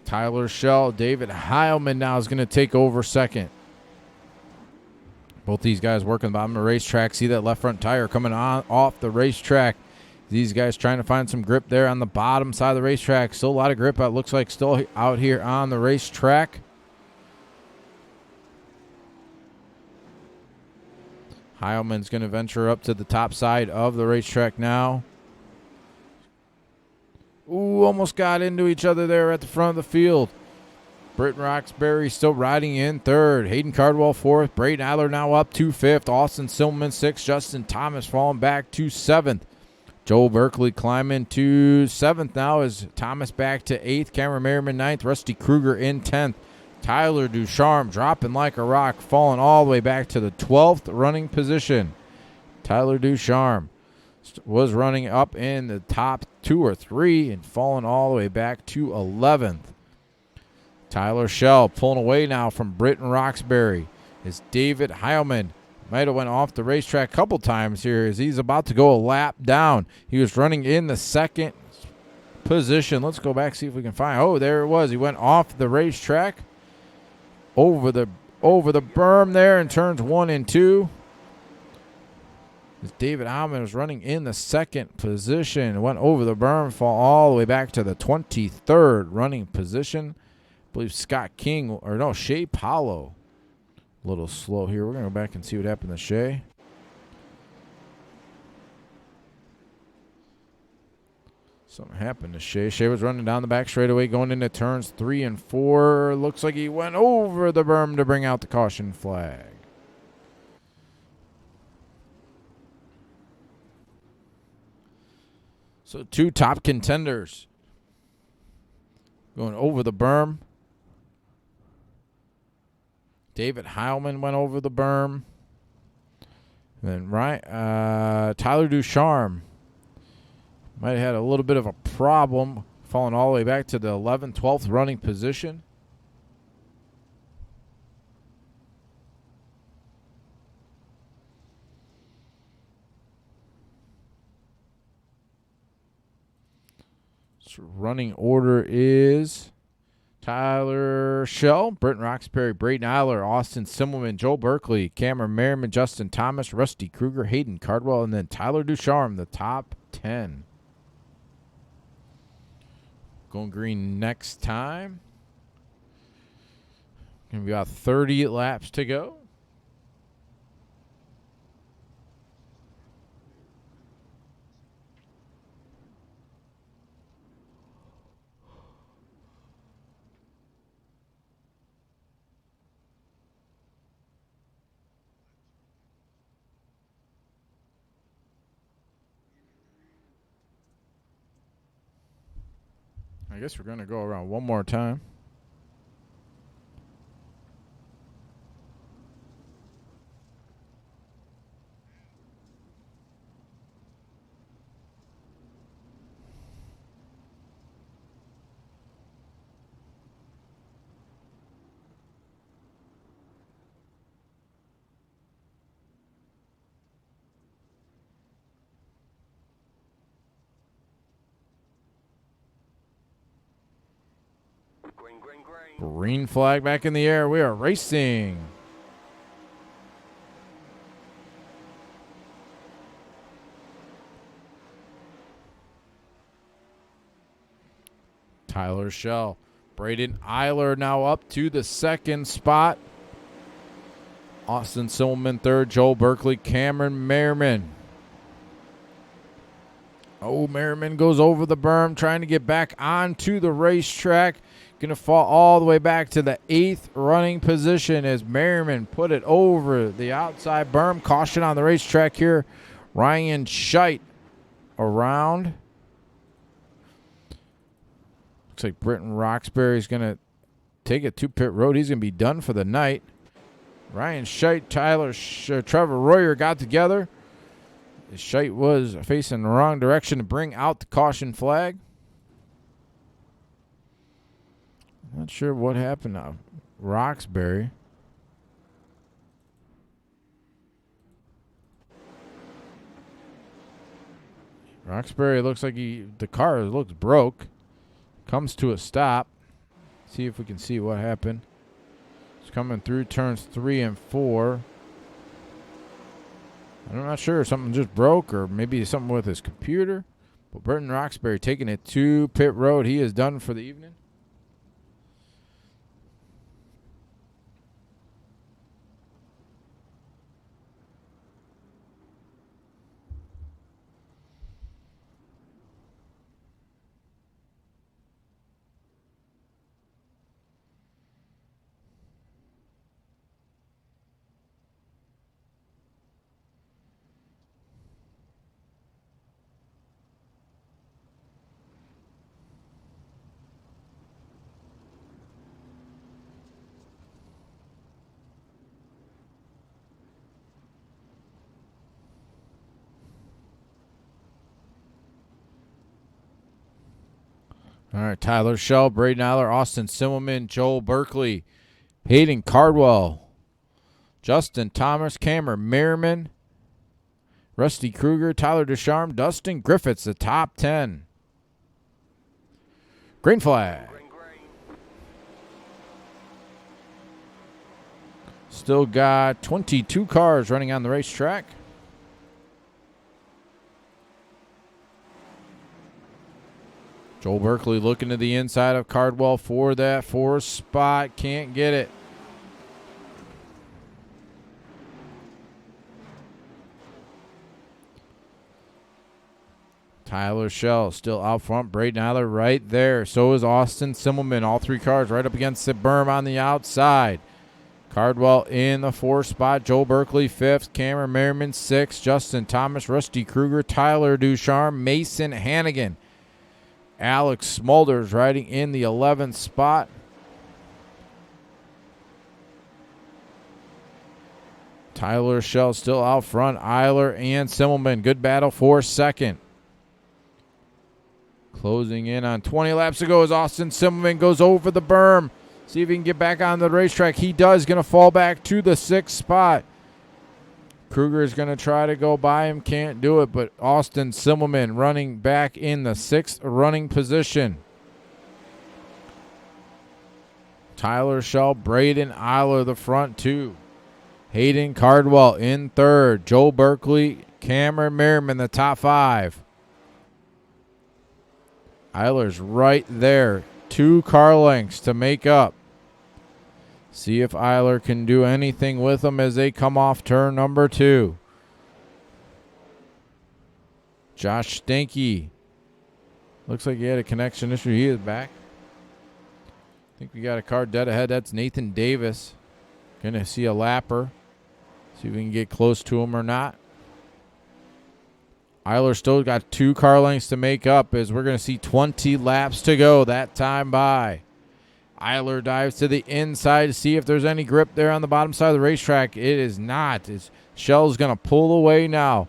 Tyler Schell, David Heilman now is going to take over second. Both these guys working the bottom of the racetrack. See that left front tire coming on off the racetrack. These guys trying to find some grip there on the bottom side of the racetrack. Still a lot of grip. It looks like still out here on the racetrack. Heilman's going to venture up to the top side of the racetrack now. Ooh, almost got into each other there at the front of the field. Britton Roxbury still riding in 3rd. Hayden Cardwell 4th. Braden Eiler now up to 5th. Austin Simmelman 6th. Justin Thomas falling back to 7th. Joel Berkeley climbing to 7th now as Thomas back to 8th. Cameron Merriman 9th. Rusty Kruger in 10th. Tyler Ducharme dropping like a rock, falling all the way back to the 12th running position. Tyler Ducharme was running up in the top 2 or 3 and falling all the way back to 11th. Tyler Schell pulling away now from Britton Roxbury. is David Heilman. Might have went off the racetrack a couple times here as he's about to go a lap down. He was running in the second position. Let's go back, see if we can find. Oh, there it was. He went off the racetrack over the berm there in turns 1 and 2. As David Heilman was running in the second position. Went over the berm, fall all the way back to the 23rd running position. I believe Scott King, or no, Shea Paulo. A little slow here. We're going to go back and see what happened to Shea. Something happened to Shea. Shea was running down the back straightaway going into turns 3 and 4. Looks like he went over the berm to bring out the caution flag. So 2 top contenders going over the berm. David Heilman went over the berm. And then Tyler Ducharme might have had a little bit of a problem, falling all the way back to the 11th, 12th running position. So running order is Tyler Schell, Britton Roxbury, Braden Eiler, Austin Simmelman, Joel Berkeley, Cameron Merriman, Justin Thomas, Rusty Kruger, Hayden Cardwell, and then Tyler Ducharme, the top 10. Going green next time. Going to be about 30 laps to go. I guess we're going to go around one more time. Green flag back in the air. We are racing. Tyler Schell. Braden Eiler now up to the second spot. Austin Silverman third. Joel Berkeley. Cameron Merriman. Oh, Merriman goes over the berm trying to get back onto the racetrack. Going to fall all the way back to the 8th running position as Merriman put it over the outside berm. Caution on the racetrack here. Ryan Scheidt around. Looks like Britton Roxbury is going to take it to pit road. He's going to be done for the night. Ryan Scheidt, Trevor Royer got together. Scheidt was facing the wrong direction to bring out the caution flag. Not sure what happened to Roxbury. Roxbury looks like the car looks broke. Comes to a stop. See if we can see what happened. It's coming through turns 3 and 4. I'm not sure if something just broke or maybe something with his computer. But Britton Roxbury taking it to pit road. He is done for the evening. All right, Tyler Schell, Braden Eiler, Austin Simmelman, Joel Berkeley, Hayden Cardwell. Justin Thomas, Cameron Merriman, Rusty Kruger, Tyler Ducharme, Dustin Griffiths, the top 10. Green flag. Still got 22 cars running on the racetrack. Joel Berkeley looking to the inside of Cardwell for that 4th spot. Can't get it. Tyler Schell still out front. Braden Eiler right there. So is Austin Simmelman. All 3 cars right up against the berm on the outside. Cardwell in the 4th spot. Joel Berkeley 5th. Cameron Merriman 6th. Justin Thomas, Rusty Kruger, Tyler Ducharme, Mason Hannigan. Alex Smulders riding in the 11th spot. Tyler Schell still out front. Eiler and Simmelman. Good battle for 2nd. Closing in on 20 laps to go as Austin Simmelman goes over the berm. See if he can get back on the racetrack. He does. Going to fall back to the 6th spot. Kruger is going to try to go by him. Can't do it, but Austin Simmelman running back in the 6th running position. Tyler Schell, Braden Eiler the front 2. Hayden Cardwell in 3rd. Joe Berkeley, Cameron Merriman the top 5. Eiler's right there. 2 car lengths to make up. See if Eiler can do anything with them as they come off turn number 2. Josh Stanky. Looks like he had a connection issue. He is back. I think we got a car dead ahead. That's Nathan Davis. Going to see a lapper. See if we can get close to him or not. Eiler still got 2 car lengths to make up as we're going to see 20 laps to go that time by. Eiler dives to the inside to see if there's any grip there on the bottom side of the racetrack. It is not. Shell's going to pull away now.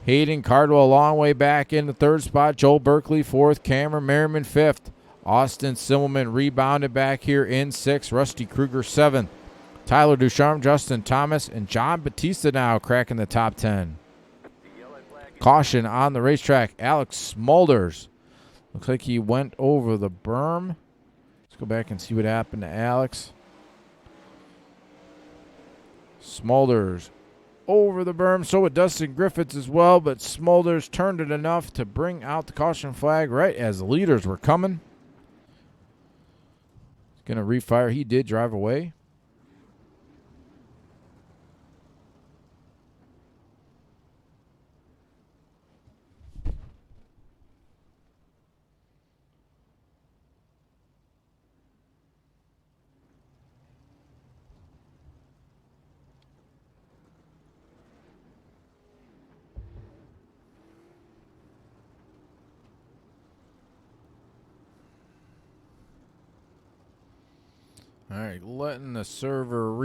Hayden Cardwell a long way back in the 3rd spot. Joel Berkeley 4th. Cameron Merriman 5th. Austin Simmelman rebounded back here in 6th. Rusty Kruger 7th. Tyler Ducharme, Justin Thomas, and John Batista now cracking the top 10. Caution on the racetrack. Alex Smulders. Looks like he went over the berm. Let's go back and see what happened to Alex. Smulders over the berm. So with Dustin Griffiths as well, but Smulders turned it enough to bring out the caution flag right as the leaders were coming. He's going to refire. He did drive away. All right, letting the server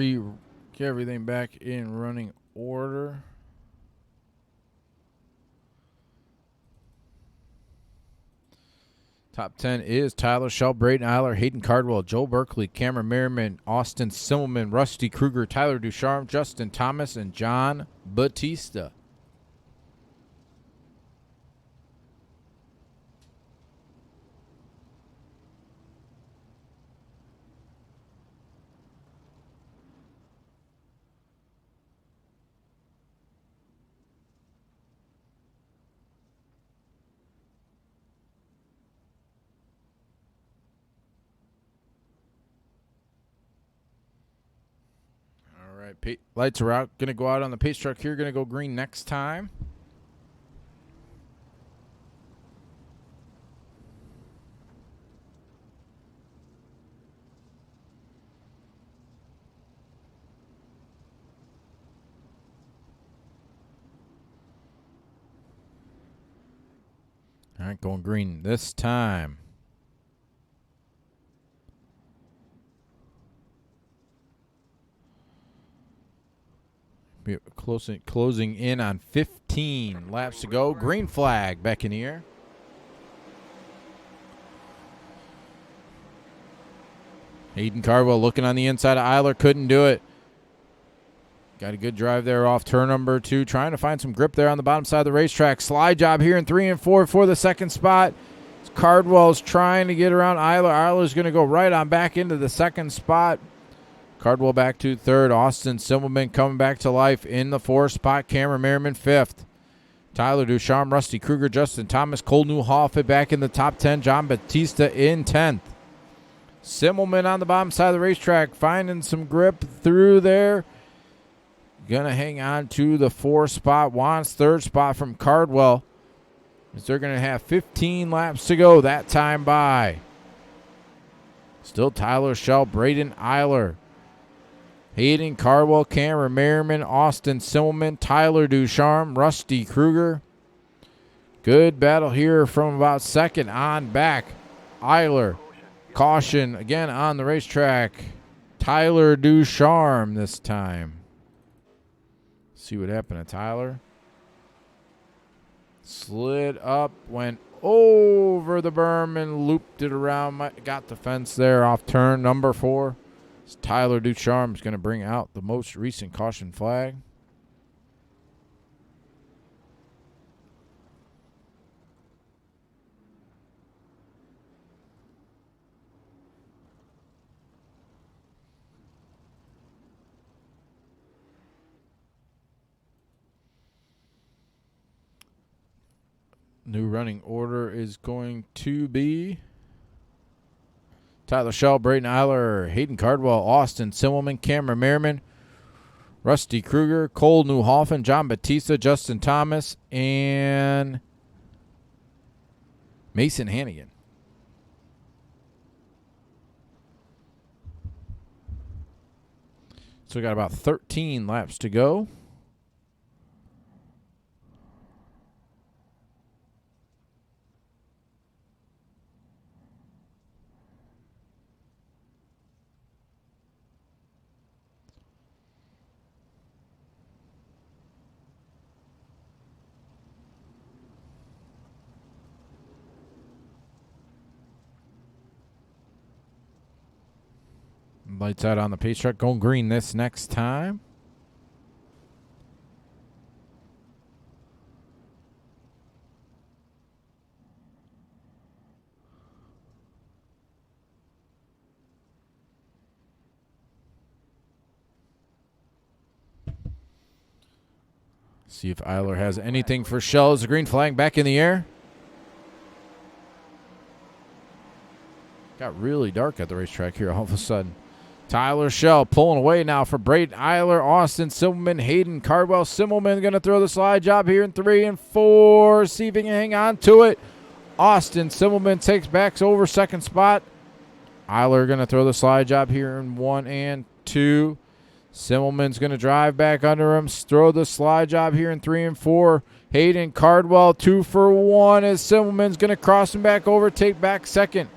get everything back in running order. Top 10 is Tyler Schell, Braden Eiler, Hayden Cardwell, Joe Berkeley, Cameron Merriman, Austin Simmelman, Rusty Kruger, Tyler Ducharme, Justin Thomas, and John Batista. Lights are out. Going to go out on the pace truck here. Going to go green next time. All right, going green this time. Closing in on 15 laps to go. Green flag back in the air. Hayden Cardwell looking on the inside of Eiler. Couldn't do it. Got a good drive there off turn number 2. Trying to find some grip there on the bottom side of the racetrack. Slide job here in 3 and 4 for the second spot. Cardwell's trying to get around Eiler. Eiler's going to go right on back into the second spot. Cardwell back to third. Austin Simmelman coming back to life in the 4th spot. Cameron Merriman 5th. Tyler Ducharme, Rusty Kruger, Justin Thomas, Cole Newhoff back in the top 10. John Batista in 10th. Simmelman on the bottom side of the racetrack finding some grip through there. Going to hang on to the 4th spot. Wants 3rd spot from Cardwell. As they're going to have 15 laps to go that time by. Still Tyler Schell, Braden Eiler, Hayden Cardwell, Cameron Merriman, Austin Simmelman, Tyler Ducharme, Rusty Kruger. Good battle here from about second on back. Eiler, caution again on the racetrack. Tyler Ducharme this time. See what happened to Tyler. Slid up, went over the berm and looped it around. Got the fence there off turn number 4. Tyler Ducharme is going to bring out the most recent caution flag. New running order is going to be Tyler Schell, Braden Eiler, Hayden Cardwell, Austin Simmelman, Cameron Merriman, Rusty Kruger, Cole Newhoffen, John Batista, Justin Thomas, and Mason Hannigan. So we got about 13 laps to go. Lights out on the pace truck, going green this next time. See if Eiler has anything for Schell. Is the green flag back in the air? Got really dark at the racetrack here all of a sudden. Tyler Schell pulling away now for Braden Eiler, Austin Simmelman, Hayden Cardwell. Simmelman going to throw the slide job here in 3 and 4. See if he can hang on to it. Austin Simmelman takes back over second spot. Eiler going to throw the slide job here in 1 and 2. Simmelman's going to drive back under him, throw the slide job here in 3 and 4. Hayden Cardwell 2 for 1 as Simmelman's going to cross him back over, take back second.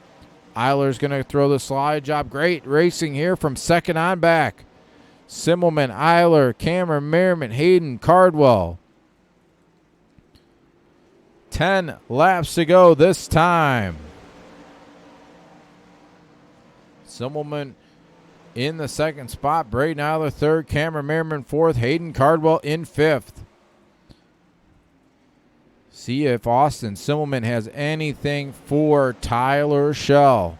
Eiler's going to throw the slide job. Great racing here from second on back. Simmelman, Eiler, Cameron Merriman, Hayden Cardwell. 10 laps to go this time. Simmelman in the second spot. Braden Eiler third. Cameron Merriman fourth. Hayden Cardwell in fifth. See if Austin Simmelman has anything for Tyler Schell.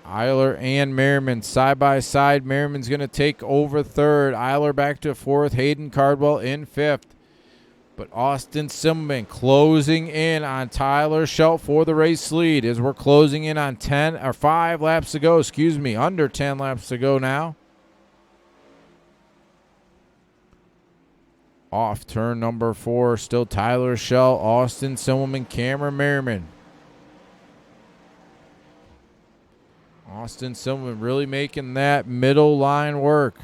Eiler and Merriman side by side. Merriman's going to take over third. Eiler back to fourth. Hayden Cardwell in fifth. But Austin Simmelman closing in on Tyler Schell for the race lead as we're closing in on 5 laps to go. Under 10 laps to go now. Off turn number 4, still Tyler Schell, Austin Simmelman, Cameron Merriman. Austin Simmelman really making that middle line work.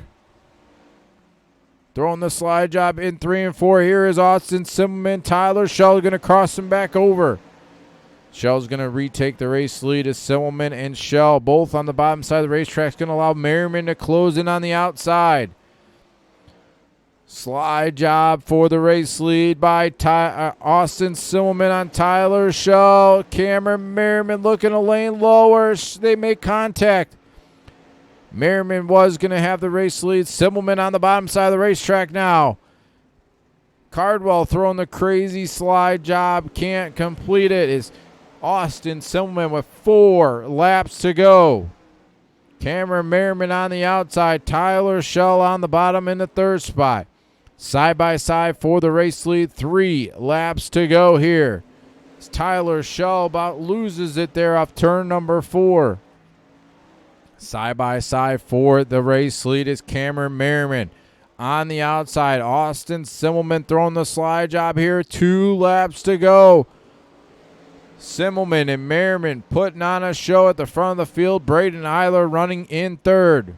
Throwing the slide job in 3 and 4. Here is Austin Simmelman. Tyler Schell going to cross him back over. Schell's going to retake the race lead as Simmelman and Schell both on the bottom side of the racetrack. Is going to allow Merriman to close in on the outside. Slide job for the race lead by Austin Simmelman on Tyler Schell. Cameron Merriman looking a lane lower. They make contact. Merriman was going to have the race lead. Simmelman on the bottom side of the racetrack now. Cardwell throwing the crazy slide job. Can't complete it. Is Austin Simmelman with 4 laps to go. Cameron Merriman on the outside. Tyler Schell on the bottom in the 3rd spot. Side by side for the race lead. 3 laps to go here. Tyler Schell about loses it there off turn number 4. Side by side for the race lead is Cameron Merriman. On the outside, Austin Simmelman throwing the slide job here. 2 laps to go. Simmelman and Merriman putting on a show at the front of the field. Braden Eiler running in 3rd.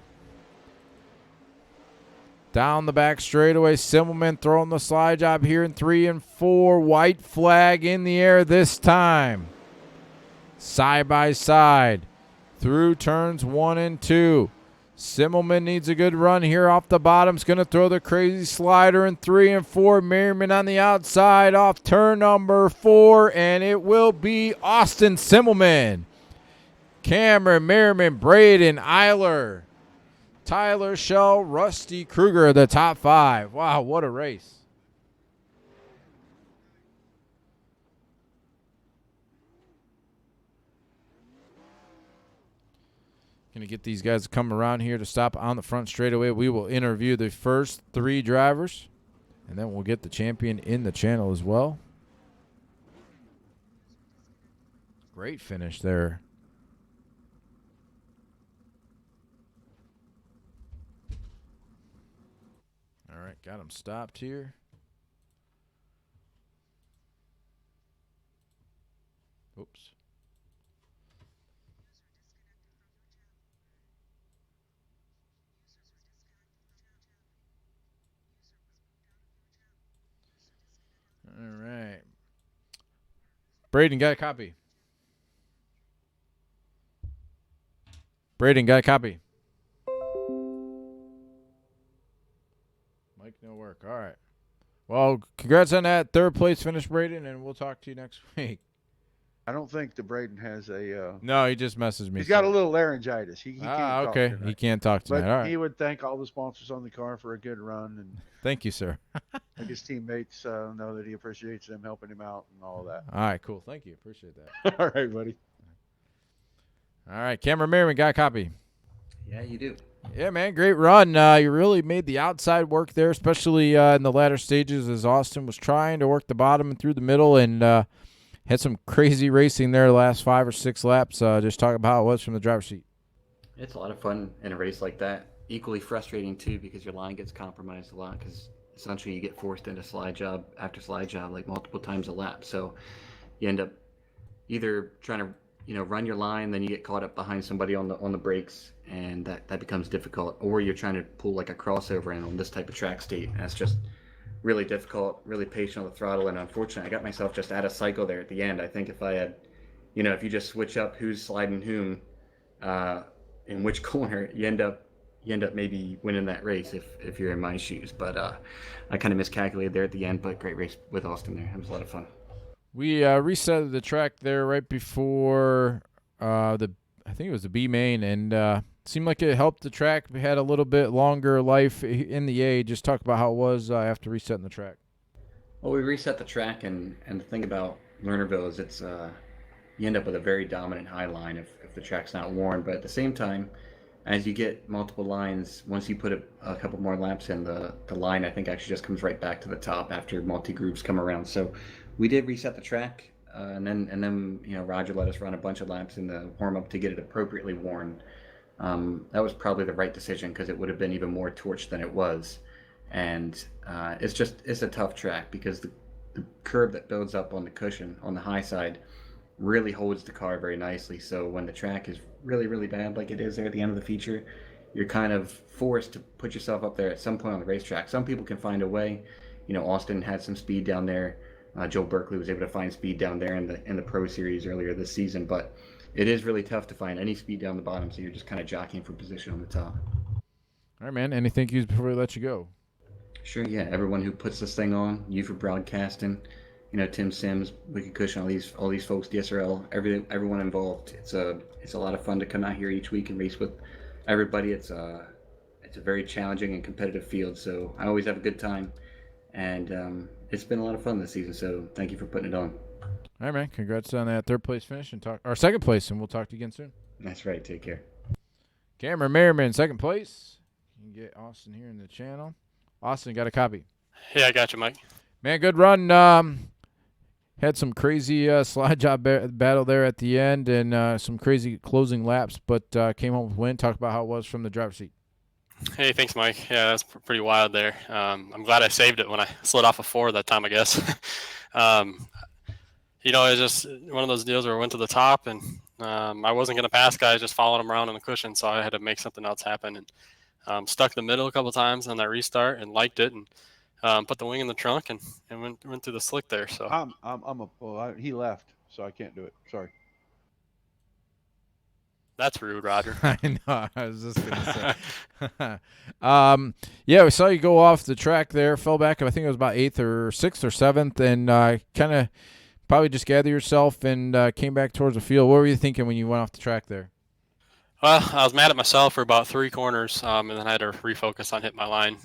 Down the back straightaway, Simmelman throwing the slide job here in 3 and 4. White flag in the air this time. Side by side through turns 1 and 2. Simmelman needs a good run here off the bottom. He's going to throw the crazy slider in 3 and 4. Merriman on the outside off turn number 4, and it will be Austin Simmelman. Cameron Merriman, Braden Eiler, Tyler Schell, Rusty Kruger, the top 5. Wow, what a race. Going to get these guys to come around here to stop on the front straightaway. We will interview the first 3 drivers, and then we'll get the champion in the channel as well. Great finish there. All right, got him stopped here. Oops. All right. Braden, got a copy. Braden, got a copy. Mike, no work. All right. Well, congrats on that 3rd place finish, Braden, and we'll talk to you next week. I don't think the Braden has a. No, he just messaged me. He's got a little laryngitis. He can't okay. talk tonight. He can't talk tonight. But all right. he would thank all the sponsors on the car for a good run, and Thank you, sir. like his teammates know that he appreciates them helping him out and all that. All right, cool. Thank you. Appreciate that. All right, buddy. All right, Cameron Merriman, got a copy. Yeah, you do. Yeah, man, great run. You really made the outside work there, especially in the latter stages as Austin was trying to work the bottom and through the middle, and had some crazy racing there the last 5 or 6 laps. Just talk about how it was from the driver's seat. It's a lot of fun in a race like that. Equally frustrating, too, because your line gets compromised a lot because essentially you get forced into slide job after slide job like multiple times a lap. So you end up either trying to run your line, then you get caught up behind somebody on the brakes, and that becomes difficult. Or you're trying to pull like a crossover in on this type of track state, and that's just really difficult, really patient on the throttle. And unfortunately, I got myself just out of cycle there at the end. I think if I had, if you just switch up who's sliding whom in which corner, you end up maybe winning that race if you're in my shoes. But I kind of miscalculated there at the end, but great race with Austin there. It was a lot of fun. We reset the track there right before I think it was the B main, and seemed like it helped the track. We had a little bit longer life in the A. Just talk about how it was after resetting the track. Well, we reset the track, and the thing about Lernerville is it's you end up with a very dominant high line if the track's not worn. But at the same time, as you get multiple lines, once you put a couple more laps in, the line I think actually just comes right back to the top after multi-groups come around. So we did reset the track, and then Roger let us run a bunch of laps in the warm-up to get it appropriately worn. That was probably the right decision because it would have been even more torched than it was. And it's a tough track because the curve that builds up on the cushion on the high side really holds the car very nicely. So when the track is really, really bad like it is there at the end of the feature, you're kind of forced to put yourself up there at some point on the racetrack. Some people can find a way. Austin had some speed down there. Joe Berkeley was able to find speed down there in the Pro Series earlier this season, but it is really tough to find any speed down the bottom, so you're just kind of jockeying for position on the top. All right, man. Any thank yous before we let you go? Sure, yeah. Everyone who puts this thing on, you for broadcasting, Tim Sims, Wicked Cushion, all these folks, DSRL, everyone involved. It's a lot of fun to come out here each week and race with everybody. It's a very challenging and competitive field, so I always have a good time, and it's been a lot of fun this season. So thank you for putting it on. All right, man. Congrats on that third place finish or second place, and we'll talk to you again soon. That's right. Take care. Cameron Merriman, second place. You can get Austin here in the channel. Austin, got a copy. Yeah, I got you, Mike. Man, good run. Had some crazy slide job battle there at the end and some crazy closing laps, but came home with a win. Talk about how it was from the driver's seat. Hey, thanks, Mike. Yeah, that's pretty wild there. I'm glad I saved it when I slid off a 4 that time, I guess. It's just one of those deals where I went to the top and I wasn't going to pass guys, just following them around on the cushion, so I had to make something else happen. And stuck the middle a couple of times on that restart and liked it and put the wing in the trunk and went through the slick there. So he left, so I can't do it. Sorry. that's rude, Roger. I know. I was just going to say. Yeah, we saw you go off the track there, fell back. I think it was about 8th or 6th or 7th, and kind of probably just gather yourself and came back towards the field. What were you thinking when you went off the track there? Well, I was mad at myself for about 3 corners, and then I had to refocus on hitting my line.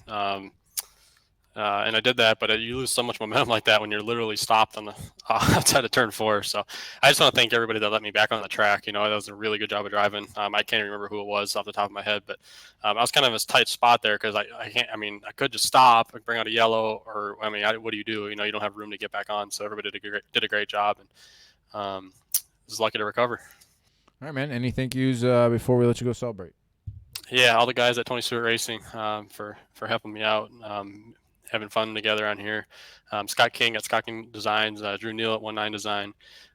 And I did that, but you lose so much momentum like that when you're literally stopped on the outside of turn 4. So I just want to thank everybody that let me back on the track. That was a really good job of driving. I can't even remember who it was off the top of my head, but I was kind of in a tight spot there because I could just stop, bring out a yellow, or what do? You don't have room to get back on. So everybody did a great job, and was lucky to recover. All right, man. Any thank yous before we let you go celebrate? Yeah, all the guys at Tony Stewart Racing for helping me out. Having fun together on here. Scott King at Scott King Designs, Drew Neal at 19 Design,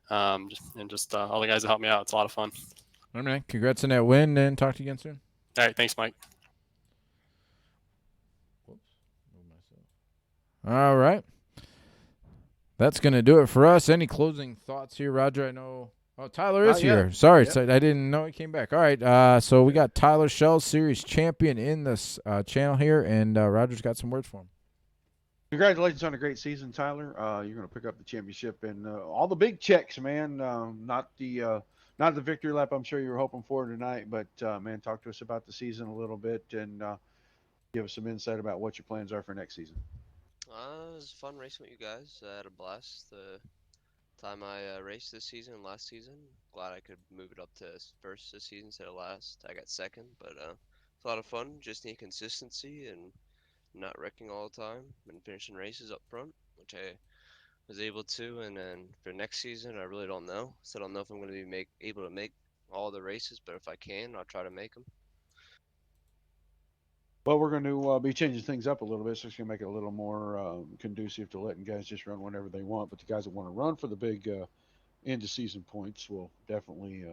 and just all the guys that helped me out. It's a lot of fun. All right, man. Congrats on that win, and talk to you again soon. All right, thanks, Mike. All right. That's going to do it for us. Any closing thoughts here, Roger? I know. Oh, Tyler is here. Sorry, Yep. so I didn't know he came back. All right, so we got Tyler Shell, Series champion in this channel here, and Roger's got some words for him. Congratulations on a great season, Tyler. You're going to pick up the championship and all the big checks, man. Not the victory lap I'm sure you were hoping for tonight, but man, talk to us about the season a little bit and give us some insight about what your plans are for next season. It was fun racing with you guys. I had a blast the time I raced this season and last season. Glad I could move it up to first this season instead of last. I got second, but it's a lot of fun. Just need consistency and not wrecking all the time and finishing races up front, which I was able to. And then for next season, I really don't know. So I don't know if I'm going to be able to make all the races, but if I can, I'll try to make them. Well, we're going to be changing things up a little bit, so it's going to make it a little more conducive to letting guys just run whenever they want. But the guys that want to run for the big end of season points will definitely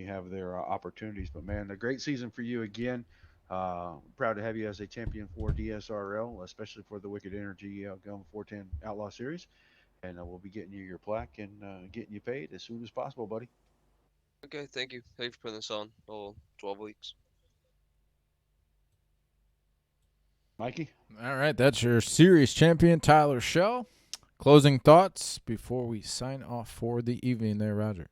have their opportunities. But man, a great season for you again. Proud to have you as a champion for DSRL, especially for the Wicked Energy Gun 410 Outlaw Series. And we'll be getting you your plaque and getting you paid as soon as possible, buddy. Okay, thank you. Thank you for putting this on. 12 weeks. Mikey? All right, that's your series champion, Tyler Shell. Closing thoughts before we sign off for the evening there, Roger.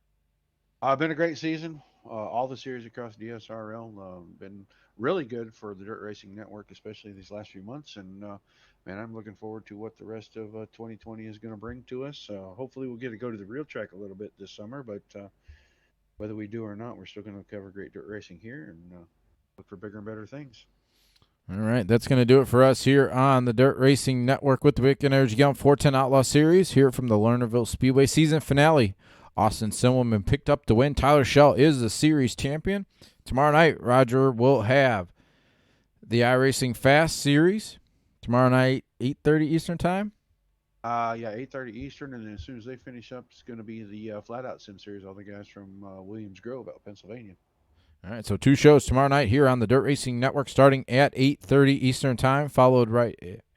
Been a great season. All the series across DSRL been really good for the Dirt Racing Network, especially these last few months. And, man, I'm looking forward to what the rest of 2020 is going to bring to us. Hopefully we'll get to go to the real track a little bit this summer, but whether we do or not, we're still going to cover great dirt racing here and look for bigger and better things. All right, that's going to do it for us here on the Dirt Racing Network with the Wicked Energy Gun 410 Outlaw Series here from the Lernerville Speedway season finale. Austin Simmelman picked up the win. Tyler Shell is the series champion. Tomorrow night, Roger will have the iRacing Fast Series. Tomorrow night, 8:30 Eastern Time. Yeah, 8:30 Eastern, and then as soon as they finish up, it's going to be the Flat Out Sim Series. All the guys from Williams Grove out Pennsylvania. All right, so 2 shows tomorrow night here on the Dirt Racing Network starting at 8:30 Eastern Time, followed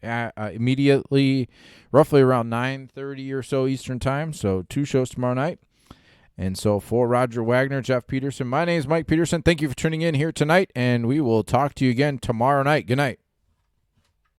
immediately, roughly around 9:30 or so Eastern Time. So 2 shows tomorrow night. And so for Roger Wagner, Jeff Peterson, my name is Mike Peterson. Thank you for tuning in here tonight, and we will talk to you again tomorrow night. Good night.